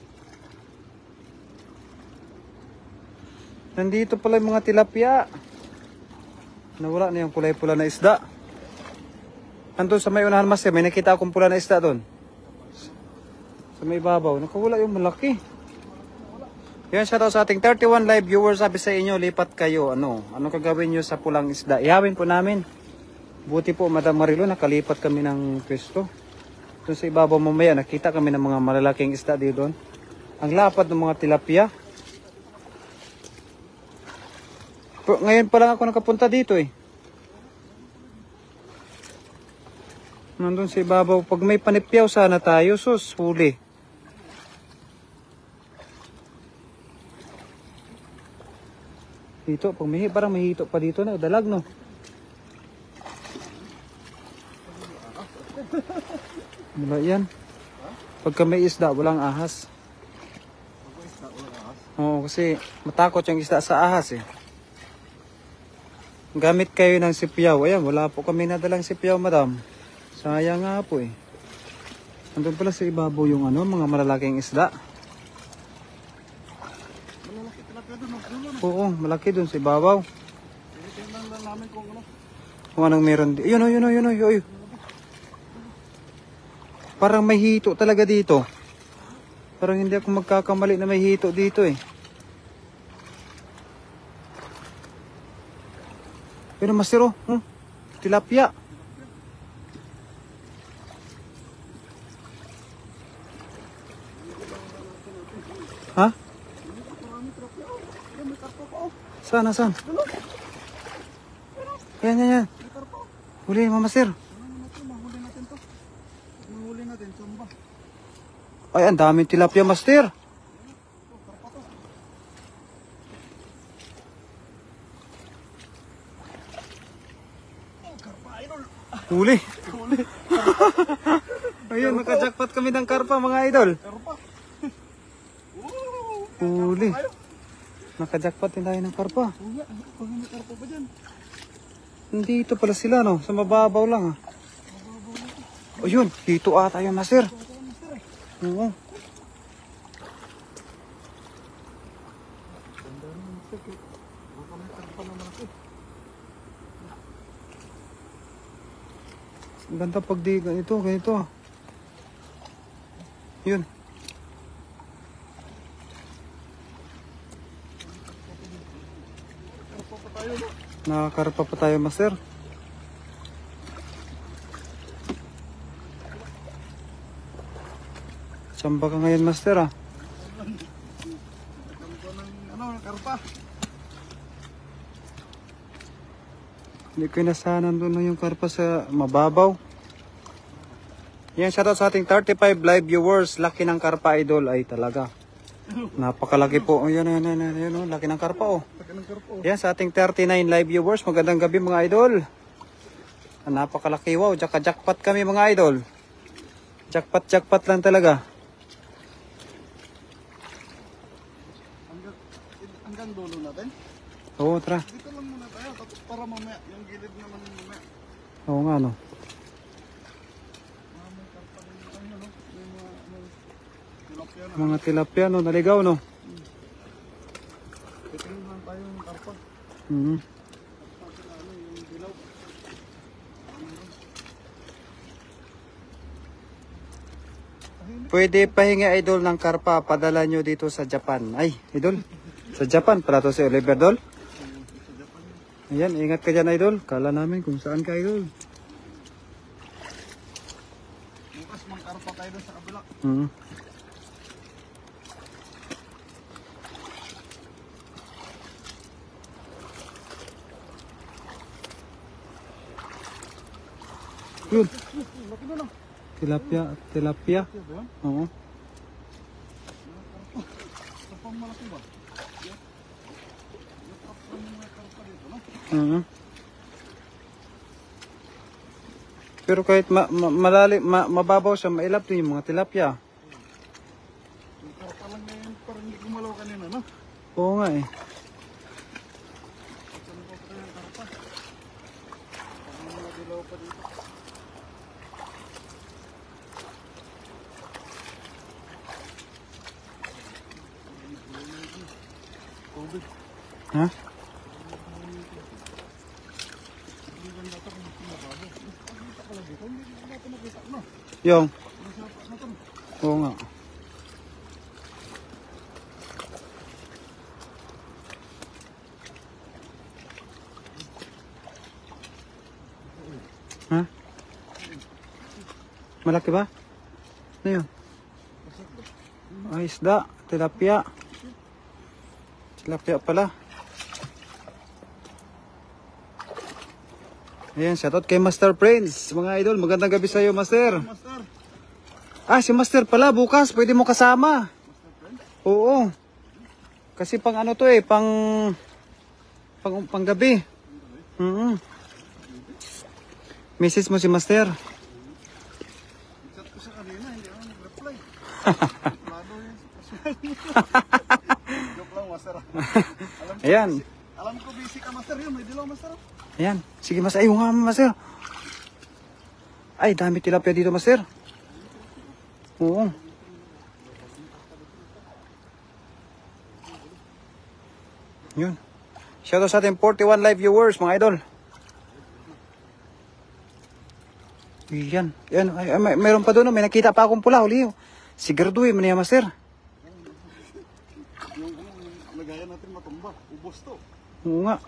Speaker 1: Nandito pala yung mga tilapia. Nawala na yung kulay pula na isda. Nandun sa may unahan, Master. May nakita akong pula na isda doon. Sa may babaw. Nakawala yung malaki. Yan, shoutout sa ating 31 live viewers. Sabi sa inyo, lipat kayo. Ano kagawin nyo sa pulang isda? Ihawin po namin. Buti po, Madam Marilu, nakalipat kami ng pwesto. Doon sa ibabaw mamaya, nakita kami ng mga malalaking isda dito doon. Ang lapad ng mga tilapia. Pero ngayon pa lang ako nakapunta dito eh. Nandun sa ibabaw. Pag may panipyaw sana tayo, sus, huli. Dito, parang may hito pa dito na, dalag no. Wala yan. Pagka may isda, walang ahas. Oo, kasi matakot yung isda sa ahas eh. Gamit kayo ng sipyaw. Ayan, wala po kami nadalang sipyaw, madam. Sayang nga po eh. Andun pala sa ibabaw yung ano, mga malalaking isda.
Speaker 2: Malalaki tilapia doon, no? Dulo, no?
Speaker 1: Oo, malaki dun sa ibabaw.
Speaker 2: Tinitingnan lang namin kung ano.
Speaker 1: Kung anong meron dito. Yun. Parang may hito talaga dito. Parang hindi ako magkakamali na may hito dito eh. Pero masiro, tilapia. Ha? Saan? Yan. Huli, mamasir.
Speaker 2: Mahuli natin to. Mahuli natin, samba.
Speaker 1: Ay, ang daming tilapia, master. Huli. Ayun, nakajackpot kami ng karpa, mga idol.
Speaker 2: Karpa.
Speaker 1: Huli. Nakajackpot din tayo ng karpa.
Speaker 2: Huwag may karpa ba dyan?
Speaker 1: Nandito pala sila, no? Sa mababaw lang, ha? Ayun, dito ata yun, master. Oo. Ang ganda pag di ganito. Yun. Nakakarpa pa tayo, master. Samba ka ngayon, master, ah.
Speaker 2: Karpa.
Speaker 1: Hindi ko inasahan doon yung karpa sa mababaw. Yan, shoutout sa ating 35 live viewers. Laki ng karpa, idol. Ay, talaga. Napakalaki po. Ayan, laki ng karpa, oh. Yan, sa ating 39 live viewers. Magandang gabi, mga idol. Napakalaki, wow. Jackpot kami, mga idol. Jackpot lang talaga.
Speaker 2: Hanggang dulo natin.
Speaker 1: Oo, tara.
Speaker 2: Dito lang muna tayo. Tapos para mamaya, yung gilid naman mamaya.
Speaker 1: Oo nga, no.
Speaker 2: May karpa rin yung ano, no? May tilapia na.
Speaker 1: Mga tilapia, no. Naligaw, no.
Speaker 2: Titingin lang tayo yung karpa.
Speaker 1: Mhm.
Speaker 2: Tapos ano, yung dilaw.
Speaker 1: Pwede pahinga, idol, ng karpa. Padala nyo dito sa Japan. Ay, idol. Sa Japan, pala to si Oliver, idol. Ayan, ingat ka dyan, idol. Kala namin kung saan ka, idol.
Speaker 2: Bukas mang karpa tayo doon sa kabila.
Speaker 1: Mhm. Yun.
Speaker 2: Laki na lang.
Speaker 1: Tilapia.
Speaker 2: Ito ba yan?
Speaker 1: Oo.
Speaker 2: Karpa malaki ba? Yung karpa dito, no?
Speaker 1: Mhm. Pero kahit malalim, mababaw siya, mailap din yung mga tilapia.
Speaker 2: Yung karpa lang na yun, parang hindi gumalaw kanina, no?
Speaker 1: Oo nga eh.
Speaker 2: Saan ko pa yung karpa? Parang mga dilaw pa dito. Tubig.
Speaker 1: Ha?
Speaker 2: Hindi ba natin kung sumabado? Nakita pala dito, hindi natin nakita, no?
Speaker 1: Yung.
Speaker 2: Nasapa na ito.
Speaker 1: Oo nga. Ha? Malaki ba? Ano yun? Ay, isda. Tilapia. Tilapia pala. Ayan, shoutout kay Master Prince. Mga idol, magandang gabi sa iyo, Master.
Speaker 2: Master.
Speaker 1: Ah, si Master pala, bukas. Pwede mo kasama. Oo. Kasi pang ano to eh, pang gabi. Message mo si Master.
Speaker 2: Chat ko sa Lalo yung sitwasyon. Joke lang, master.
Speaker 1: Ayan.
Speaker 2: Alam ko busy ka, master. Yun, may dilaw, master.
Speaker 1: Ayan. Sige, master. Ay, nga, master. Ay, dami tilapia dito, master. Oo. Yun. Shoutout sa ating 41 live viewers, mga idol. Yan. Yan. Ay, mayroon pa doon. May nakita pa akong pula. Uli. Siguraduhin mo niya, master.
Speaker 2: Yung lagayan natin matumba. Ubos to.
Speaker 1: Oo nga.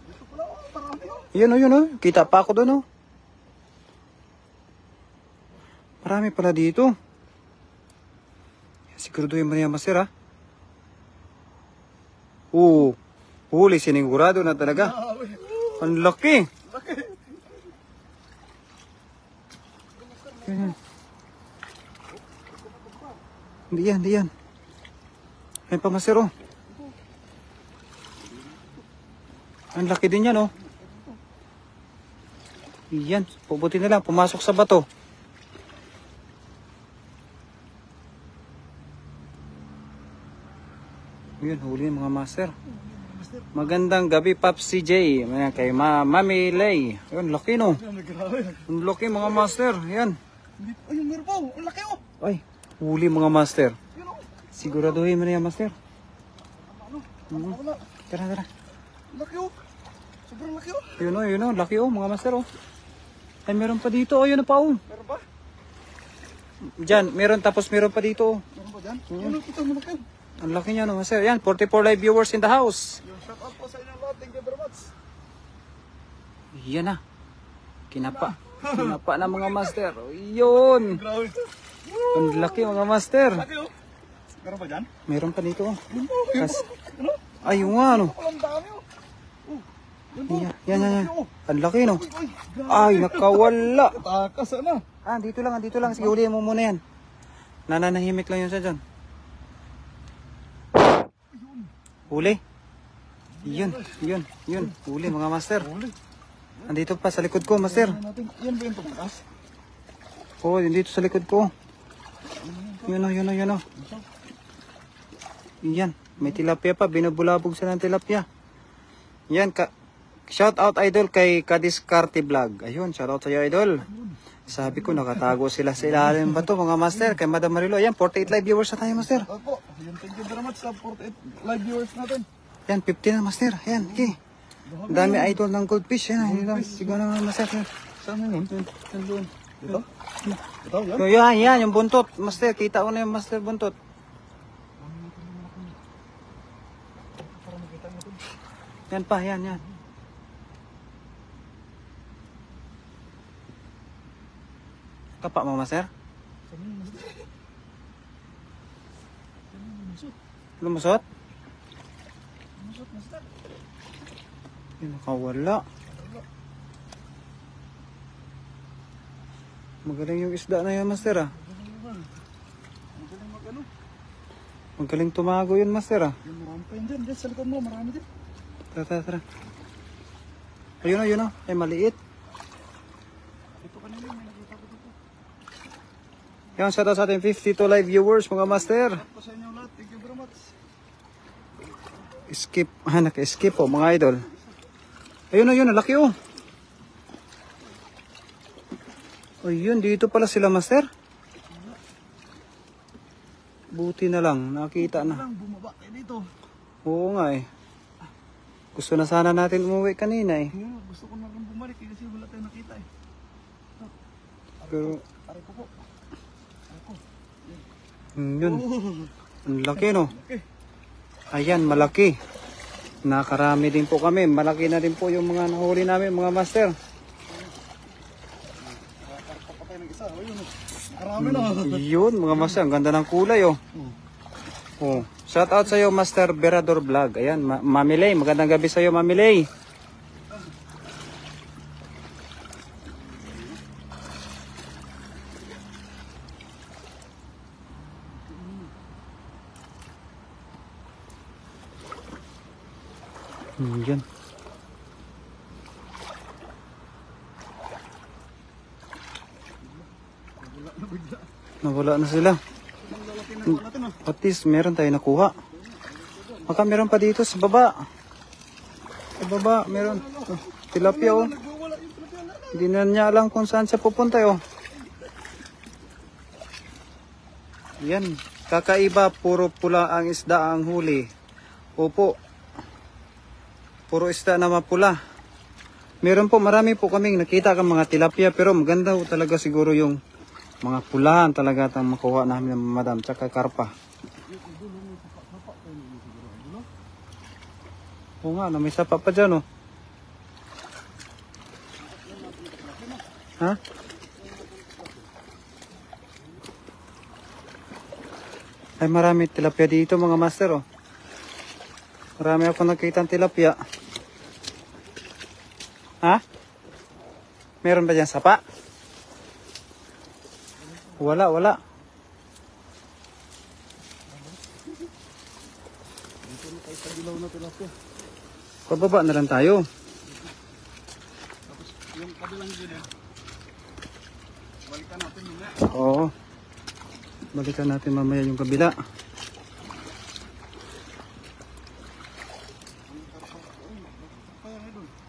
Speaker 2: Dito pala, oh, marami oh.
Speaker 1: Yun o, yun o. Kita pa ako doon o. Marami pala dito. Siguraduhin mo niya, master, ha? Oo. Huli, sinigurado na talaga. Ang laki. Yan. Hindi yan, hindi yan. Ayan pa, master, oh. Ang laki din yan, oh. Yan, pubuti na lang, pumasok sa bato. Yun, huli mga master. Magandang gabi, Pops CJ. Ayan, kay Mami Lay. Yun, laki, no. Ang laki, mga master. Yan.
Speaker 2: Ay, yung meron pa, oh. Ang laki oh.
Speaker 1: Ay, huli mga master.
Speaker 2: Yun oh.
Speaker 1: Siguraduhin mo na yan, master.
Speaker 2: Ano? Wala.
Speaker 1: Tara, tara.
Speaker 2: Laki oh. Sobrang laki oh.
Speaker 1: Yun o, laki o, mga master o. Ay, meron pa dito, ayun na pa o.
Speaker 2: Meron ba?
Speaker 1: Diyan, meron tapos meron pa dito.
Speaker 2: Meron ba dyan? Yun oh, ito mo laki.
Speaker 1: Ang laki niya no, master. Yan, 44 live viewers in the house.
Speaker 2: Yung shout out po sa inyong lahat. Thank you very much.
Speaker 1: Yan na. Kinapa. Kinapa na mga master. Yun.
Speaker 2: Grabe.
Speaker 1: Ang laki mga master.
Speaker 2: Laki oh. Meron ba dyan?
Speaker 1: Meron pa dito.
Speaker 2: Yun oh. Yun
Speaker 1: Kas-
Speaker 2: oh. Ano?
Speaker 1: Ay, yung nga no.
Speaker 2: Walang dami oh. Oh. Yun oh.
Speaker 1: Yan.
Speaker 2: Laki, oh.
Speaker 1: Ang laki no.
Speaker 2: Uy, grabe.
Speaker 1: Ay, nakawala.
Speaker 2: Takas ano?
Speaker 1: Dito lang. Sige, huliin mo muna yan. Nananahimik lang yun siya dyan. Huli. Yun. Huli mga master.
Speaker 2: Huli.
Speaker 1: Andito pa sa likod ko, master.
Speaker 2: Yan ba yung tumakas?
Speaker 1: Oo, dito sa likod ko. Yun o. Yan. May tilapia pa. Binubulabog sila ng tilapia. Yan. Shout out idol kay Kadiskarte Vlog. Ayun, shout out sa'yo idol. Sabi ko, nakatago sila sa ilalim ba to mga master? Kay Madam Marilo. Ayan, 48 live viewers na tayo, master.
Speaker 2: Opo. Yun, thank you very much sa 48 live viewers natin.
Speaker 1: Yan, 50 na, master. Ayan, okay. Ang dami idol ng goldfish. Yan, siguro naman, master.
Speaker 2: Saan yun?
Speaker 1: Yan doon.
Speaker 2: Ito? Ito, yan?
Speaker 1: Yan, yung buntot. Master, kita ko na yung master buntot. Yan pa, yan. Kapa mo, master? Lumusot? Yung nakawala. Magaling yung isda na yan, master, ah.
Speaker 2: Magaling mag-ano?
Speaker 1: Magaling tumago yun, master, ah.
Speaker 2: Yung marami pa yun dyan. Dyan sa likod mo, marami din.
Speaker 1: Tara. Ayun o. Ay, maliit.
Speaker 2: Ito kanina, may nakita ko dito.
Speaker 1: Yan, shout out sa ating 52 live viewers, mga master.
Speaker 2: Shout out po sa inyong lahat. Thank you very much.
Speaker 1: Naka-skip po, mga idol. Ayun, laki o. Ayun, dito pala sila, master. Buti na lang, nakita na.
Speaker 2: Lang, bumaba tayo dito.
Speaker 1: Oo nga eh. Gusto na sana natin umuwi kanina eh.
Speaker 2: Ngayon, gusto ko na rin bumalik kasi wala tayong nakita eh.
Speaker 1: Pero,
Speaker 2: Aray ko po.
Speaker 1: yun. Ang laki no.
Speaker 2: Okay.
Speaker 1: Ayan, malaki. Nakarami din po kami. Malaki na din po yung mga nahuli namin, mga master.
Speaker 2: Papatay ng isa. Ayun. Marami na.
Speaker 1: Yun, mga master. Ang ganda ng kulay oh. Oh. Shout out sa'yo, Master Berador Vlog. Ayan, Mami Lay. Magandang gabi sa'yo, Mami Lay. Yan. Nawala na sila.
Speaker 2: Ang lalaki na kuha natin, ah.
Speaker 1: At least meron tayo nakuha. Baka meron pa dito sa baba. Sa baba, meron. Oh, tilapia oh.
Speaker 2: Nagwawala yung tilapia.
Speaker 1: Hindi na niya alam kung saan siya pupunta oh. Yan. Kakaiba, puro pula ang isda ang huli. Opo. Puro isda na mapula. Meron po, marami po kaming nakita kang mga tilapia. Pero maganda po talaga siguro yung mga pulahan talaga ang makuha namin ng madam. Tsaka karpa. Oo nga, may sapa pa dyan, oh. Ha? Ay, marami tilapia dito, mga master, oh. Marami ako nakita ng tilapia. Ha? Meron ba dyan sapa? Wala, wala.
Speaker 2: Dito na tayo sa dilaw na tilapia.
Speaker 1: Pababa na lang tayo.
Speaker 2: Tapos yung kabilang gilid, balikan natin yun na.
Speaker 1: Oo. Balikan natin mamaya yung kabila.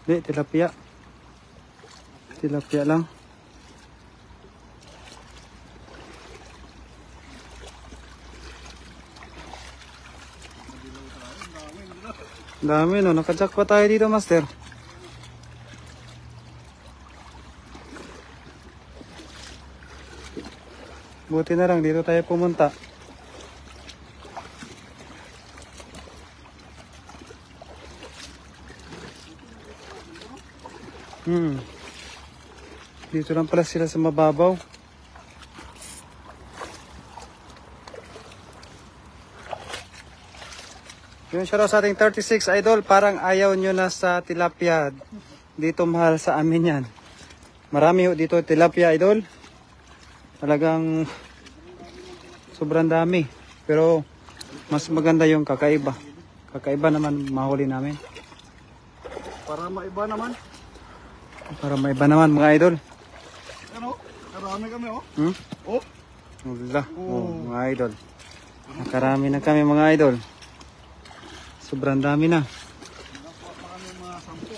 Speaker 1: Hindi, tilapia. Tilapia lang. Dami no, nakajack pa tayo dito, master. Buti na lang dito tayo pumunta. Dito lang pala sila sa mababaw. Yun siya raw sa ating 36 idol, parang ayaw nyo na sa tilapia. Dito mahal sa amin yan. Marami dito tilapia idol. Talagang sobrang dami. Pero mas maganda yung kakaiba. Kakaiba naman mahuli namin.
Speaker 2: Para maiba naman.
Speaker 1: Para maiba naman mga idol.
Speaker 2: Ano? Karami kami, oh. Oh.
Speaker 1: Wala. Mga idol. Nakarami na kami mga idol. Sobrang dami na.
Speaker 2: Marami mga sampo.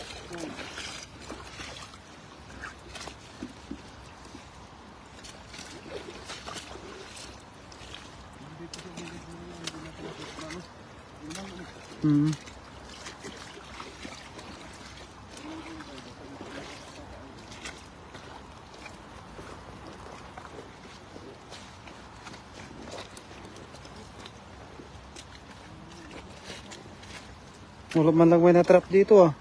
Speaker 1: Wala man lang may na-trap dito ah.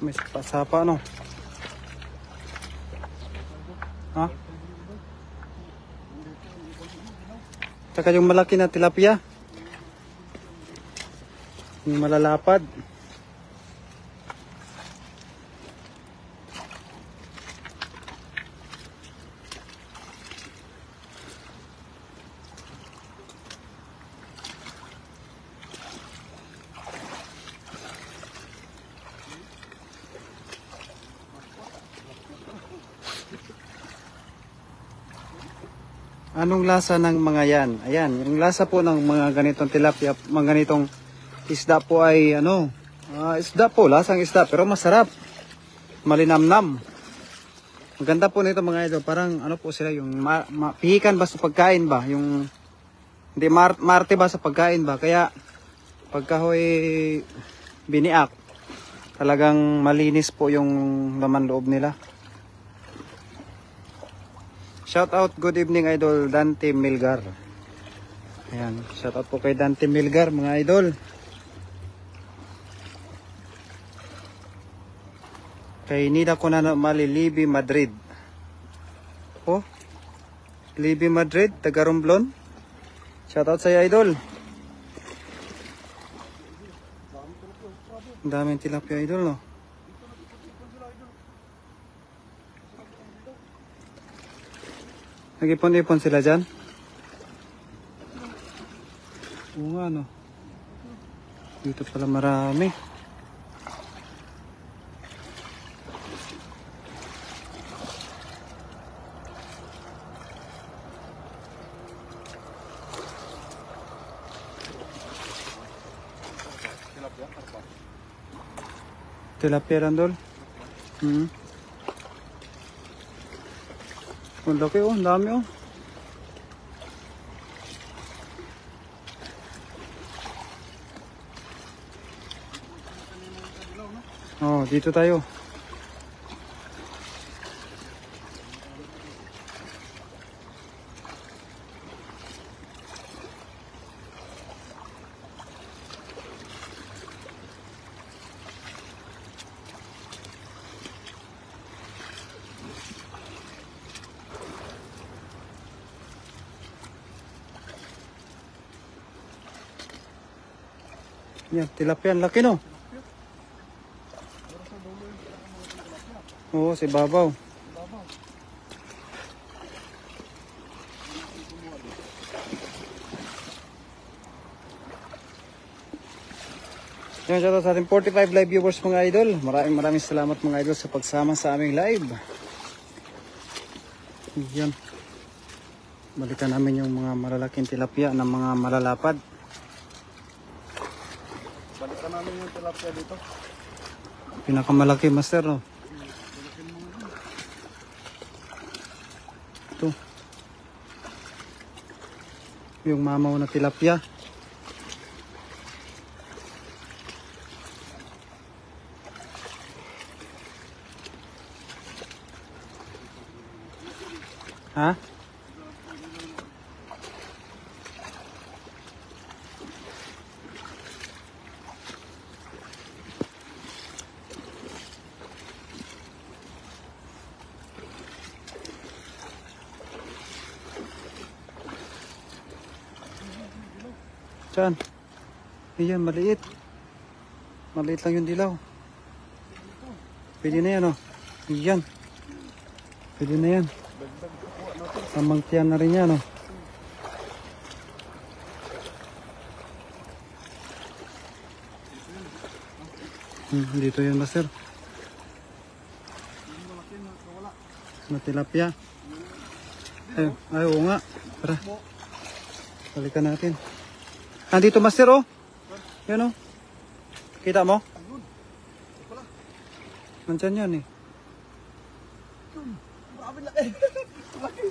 Speaker 1: May sapa-sapa no. Ha? Saka yung malaki na tilapia. Yung malalapad. Anong lasa ng mga yan? Ayan, yung lasa po ng mga ganitong tilapia, mga ganitong isda po ay ano, isda po, lasang isda, pero masarap. Malinamnam. Maganda po nito mga idol, parang ano po sila, yung pihikan ba sa pagkain ba? Yung, hindi, marte ba sa pagkain ba? Kaya, pagka ho'y biniak, talagang malinis po yung laman loob nila. Shout out, good evening idol, Dante Milgar. Ayan, shout out po kay Dante Milgar mga idol. Kay Nida ko na mali, Libby Madrid. Oh, Libby Madrid, taga Romblon. Shout out sa iyo idol. Ang daming tilapia idol no. Nag-ipon-ipon sila dyan. Oo nga, no. Dito pala marami. Tilapia Randol. Ang laki oh, ang dami oh. Oh, dito tayo. Yan, tilapia, ang laki no. Oo, si Babaw. Yan, shoutout sa ating 45 live viewers mga idol. Maraming salamat mga idol sa pagsama sa aming live. Yan. Balikan namin yung mga malalaking tilapia ng mga malalapad.
Speaker 2: Balikan namin yung tilapia dito.
Speaker 1: Pinakamalaki master no. Ito. Yung mamaw na tilapia. Ha? Saan? Ayan, maliit. Maliit lang yung dilaw. Pwede na yan, oh. Ayan. Pwede na yan. Samangtiyan na rin yan, oh. Dito yan, master. Na tilapia. Ay, oo nga. Tara. Balikan natin. Nandito master oh. Yan oh. Kita mo? Nandyan yan eh.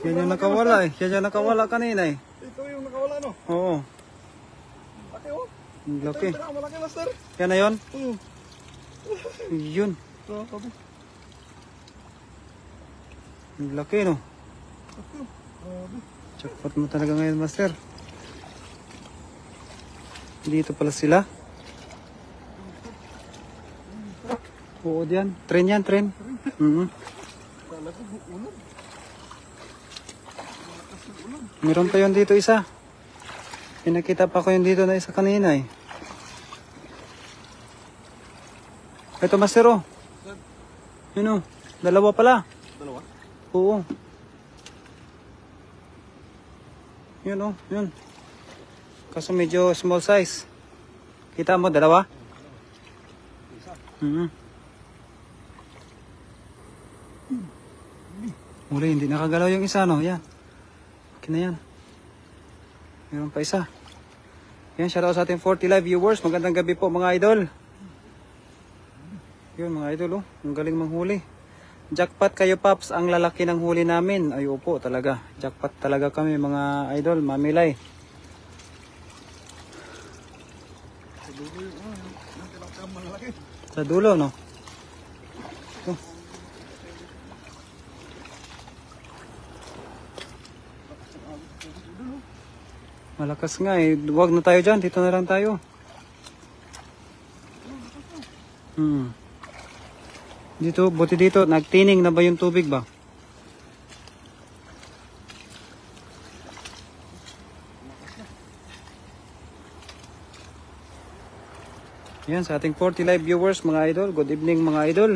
Speaker 1: Yan yung nakawala eh. Yan yung nakawala kanina eh.
Speaker 2: Ito yung nakawala no?
Speaker 1: Oo.
Speaker 2: Laki oh.
Speaker 1: Ang laki.
Speaker 2: Ito yung malaki master.
Speaker 1: Yan na yun? Yun.
Speaker 2: Grabe.
Speaker 1: Ang laki no.
Speaker 2: Grabe.
Speaker 1: Jackpot mo talaga ngayon master. Dito pala sila. Oo diyan. Tren yan, tren. Meron pa yun dito isa. Pinakita pa ko yun dito na isa kanina eh. Ito master oh. Yun oh. Dalawa pala.
Speaker 2: Dalawa?
Speaker 1: Oo. Yun oh. Yun. Kaso medyo small size. Kita mo, dalawa? Uli, hindi nakagalaw yung isa, no? Yan. Okay na yan. Meron pa isa. Yan, shoutout sa ating 40 live viewers. Magandang gabi po, mga idol. Yun, mga idol, oh. Ang galing manghuli. Jackpot kayo, Paps. Ang lalaki ng huli namin. Ay, opo, talaga. Jackpot talaga kami, mga idol. Mamilay. Sa dulo, no? Oh. Malakas nga eh. Huwag na tayo dyan. Dito na lang tayo. Dito, buti dito. Nagtining na ba yung tubig ba? Yan, sa ating 40 live viewers, mga idol. Good evening, mga idol.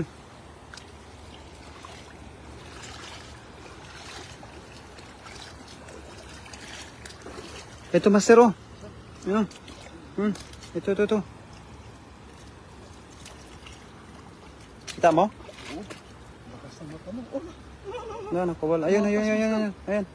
Speaker 1: Ito, master, oh. Yan. Ito. Kita mo?
Speaker 2: Bakas ng mata mo. Oh,
Speaker 1: Na, nakawala. Ayun. Ayan.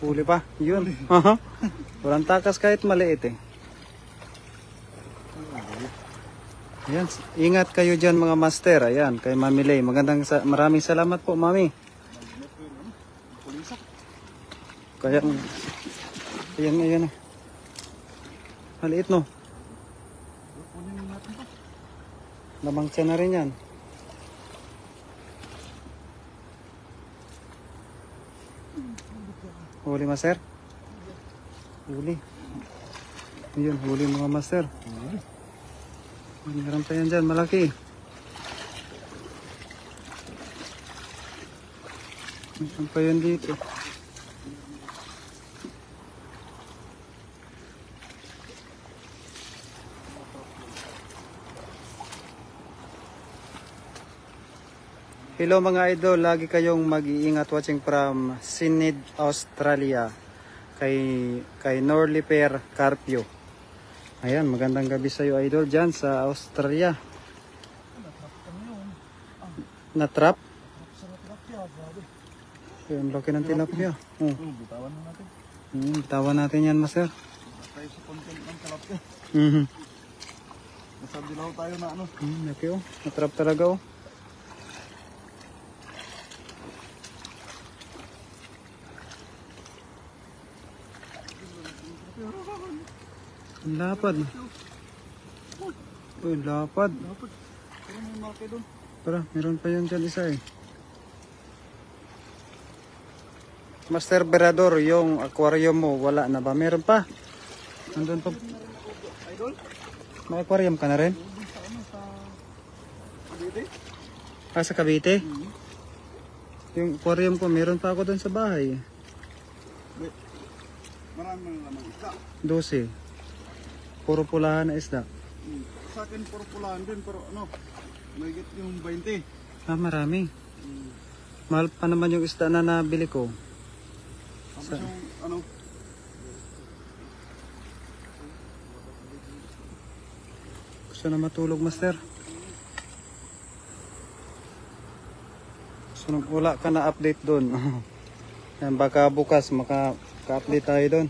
Speaker 1: Huli pa. Yun. Walang takas kahit maliit eh. Ayan. Ingat kayo dyan mga master. Ayan. Kay Mami Lay. Maraming salamat po, Mami.
Speaker 2: pulisak.
Speaker 1: Kaya, ayan. Maliit no.
Speaker 2: Kunin natin to.
Speaker 1: Lamang siya na rin yan. Huli, master? Huli. Ayun, huli mga master. Meron pa yan dyan, malaki. Meron pa yan dito. Hello mga idol, lagi kayong mag-iingat watching from Sydney, Australia kay Norliper Carpio. Ayan, magandang gabi sa iyo idol dyan sa Australia. Natrap?
Speaker 2: Sarap tilapia, grabe.
Speaker 1: Ayan, laki ng tilapia.
Speaker 2: Bitawan na natin.
Speaker 1: Bitawan natin yan, master.
Speaker 2: Tayo sa content ng tilapia.
Speaker 1: Mhm.
Speaker 2: Nasabi lang tayo na ano.
Speaker 1: Laki oh, natrap talaga oh. Ang lapad. Uy, lapad.
Speaker 2: Dapat. Pero may malaki doon.
Speaker 1: Tara, meron pa yan dyan isa eh. Master Berador, yung aquarium mo, wala na ba? Meron pa? Nandun pa.
Speaker 2: Idol?
Speaker 1: May aquarium ka na rin?
Speaker 2: Doon sa ano, sa... Dito?
Speaker 1: Sa Cavite? Yung aquarium ko, meron pa ako dun sa bahay.
Speaker 2: Wait. Marami na naman isda.
Speaker 1: 12. Puro pulahan na isda.
Speaker 2: Sa akin puro pulaan din, pero ano, may get yung 20.
Speaker 1: Marami. Mahal pa naman yung isda na nabili ko.
Speaker 2: Tapos yung ano,
Speaker 1: Gusto na matulog, master. So, wala ka na update doon. Yan, baka bukas maka-update tayo doon.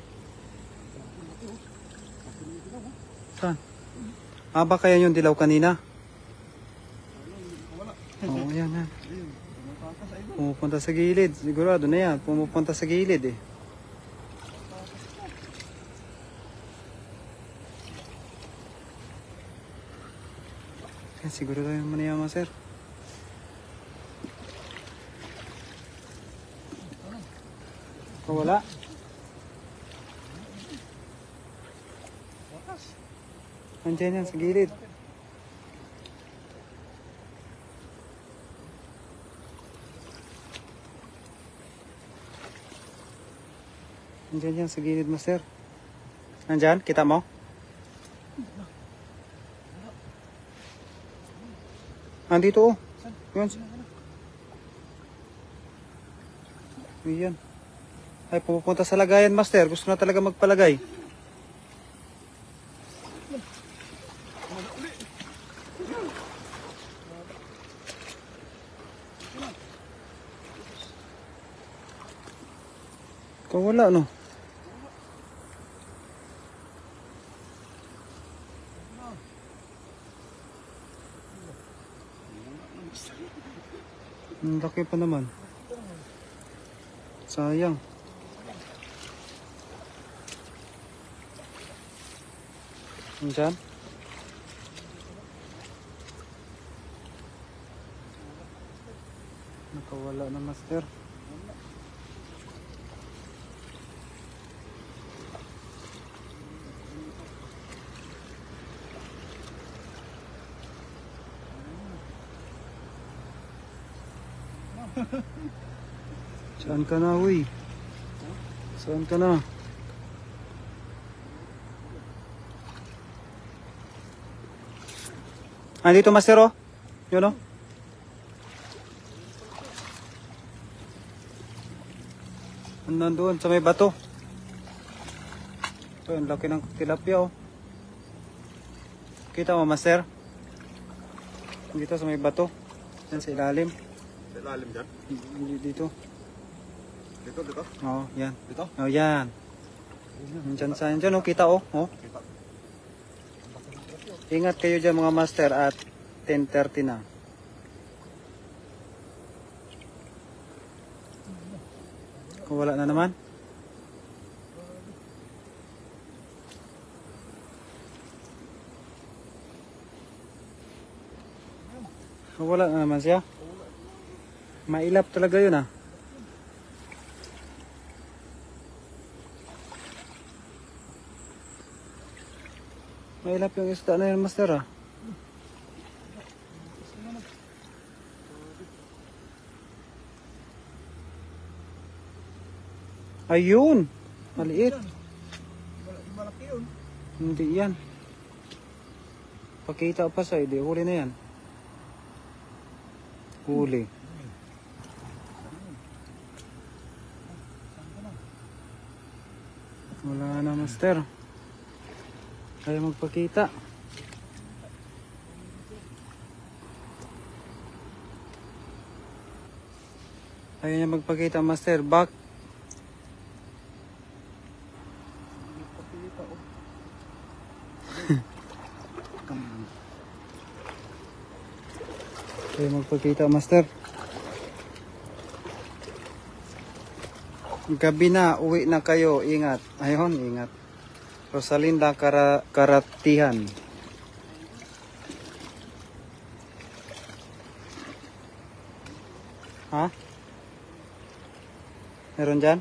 Speaker 1: Saan? Baka yan yung dilaw kanina. Oo, yan.
Speaker 2: ayun, tumatakas idol.
Speaker 1: Pumupunta sa gilid. Sigurado na yan. Pumupunta sa gilid eh. Yan, siguro tayo naman yan, sir. Wala. Nandiyan yan sa gilid. Nandiyan yan sa gilid, master. Nandiyan, kita mo? Andito oh. Yan. Ayan. Ay, pupunta sa lagayan, master. Gusto na talaga magpalagay. Wala, no? Ang laki pa naman. Sayang. Diyan? Nakawala na, master. Saan ka na, uy? Saan ka na? Andito, master, oh. Yun, oh. Nandun sa may bato. Ito, ang laki ng tilapia oh. Kita mo, master? Dito sa may bato. Yan sa ilalim.
Speaker 2: Sa ilalim dyan?
Speaker 1: Dito.
Speaker 2: Dito, dito?
Speaker 1: Oo, yan.
Speaker 2: Dito?
Speaker 1: Oh, yan. Diyan sa dyan, oh, kita oh. Oh.
Speaker 2: Kita.
Speaker 1: Ingat kayo dyan mga master at 10:30 na. Kung wala na naman. Kung wala na naman siya. Mailap talaga yun ah. Mailap yung isda na yun master ah. Ayun! Maliit.
Speaker 2: Malaki yun.
Speaker 1: Hindi yan. Pakita pa sa hindi. Huli na yan. Huli. Wala na master. Kaya magpakita. Ayaw niya magpakita master. Back. Kaya magpakita master. Gabi na, uwi na kayo. Ingat. Ayun, ingat. Rosalinda Karatihan. Ha? Meron dyan?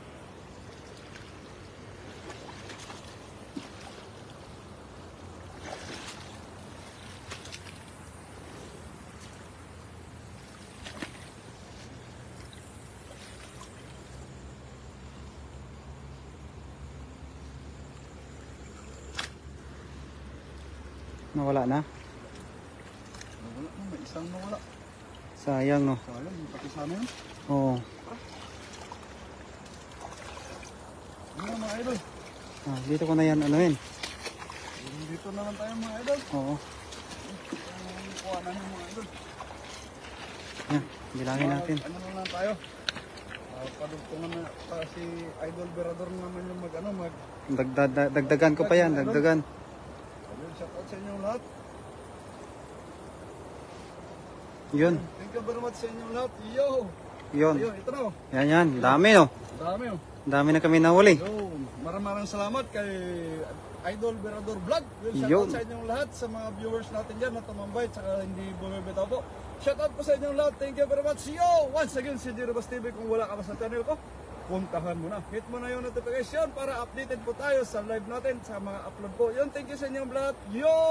Speaker 1: Nawala na?
Speaker 2: Nawala na, may isang nawala.
Speaker 1: Sayang no?
Speaker 2: Sayang, yung pati sana yun.
Speaker 1: Oo.
Speaker 2: Ano mga idol?
Speaker 1: Ah, dito ko na yan ano yun?
Speaker 2: Dito naman tayo mga idol.
Speaker 1: Oo.
Speaker 2: Ang kuha na ng mga idol.
Speaker 1: Yan, bilangin natin.
Speaker 2: Ano na lang tayo? Padugtungan na pa si Idol Berador naman yung mag
Speaker 1: Dagdagan ko pa yan, dagdagan.
Speaker 2: Ayun, shout out sa inyong lahat.
Speaker 1: Yun,
Speaker 2: Thank you very much sa inyong lahat. Yo!
Speaker 1: yun.
Speaker 2: Ayun, ito na.
Speaker 1: Yan, dami no.
Speaker 2: Dami oh.
Speaker 1: Dami na kami nahuli.
Speaker 2: Yo, maraming salamat kay Idol Berador Vlog. Shout
Speaker 1: Yun.
Speaker 2: out sa inyong lahat, sa mga viewers natin dyan na tumambay at saka hindi bumibitaw po. Shout out po sa inyong lahat. Thank you very much. Yo! Once again, si Jirobas TV. Kung wala ka pa sa channel ko, puntahan mo na. Hit mo na yung notification para updated po tayo sa live natin, sa mga upload po. Yun, thank you sa inyong lahat. Yo!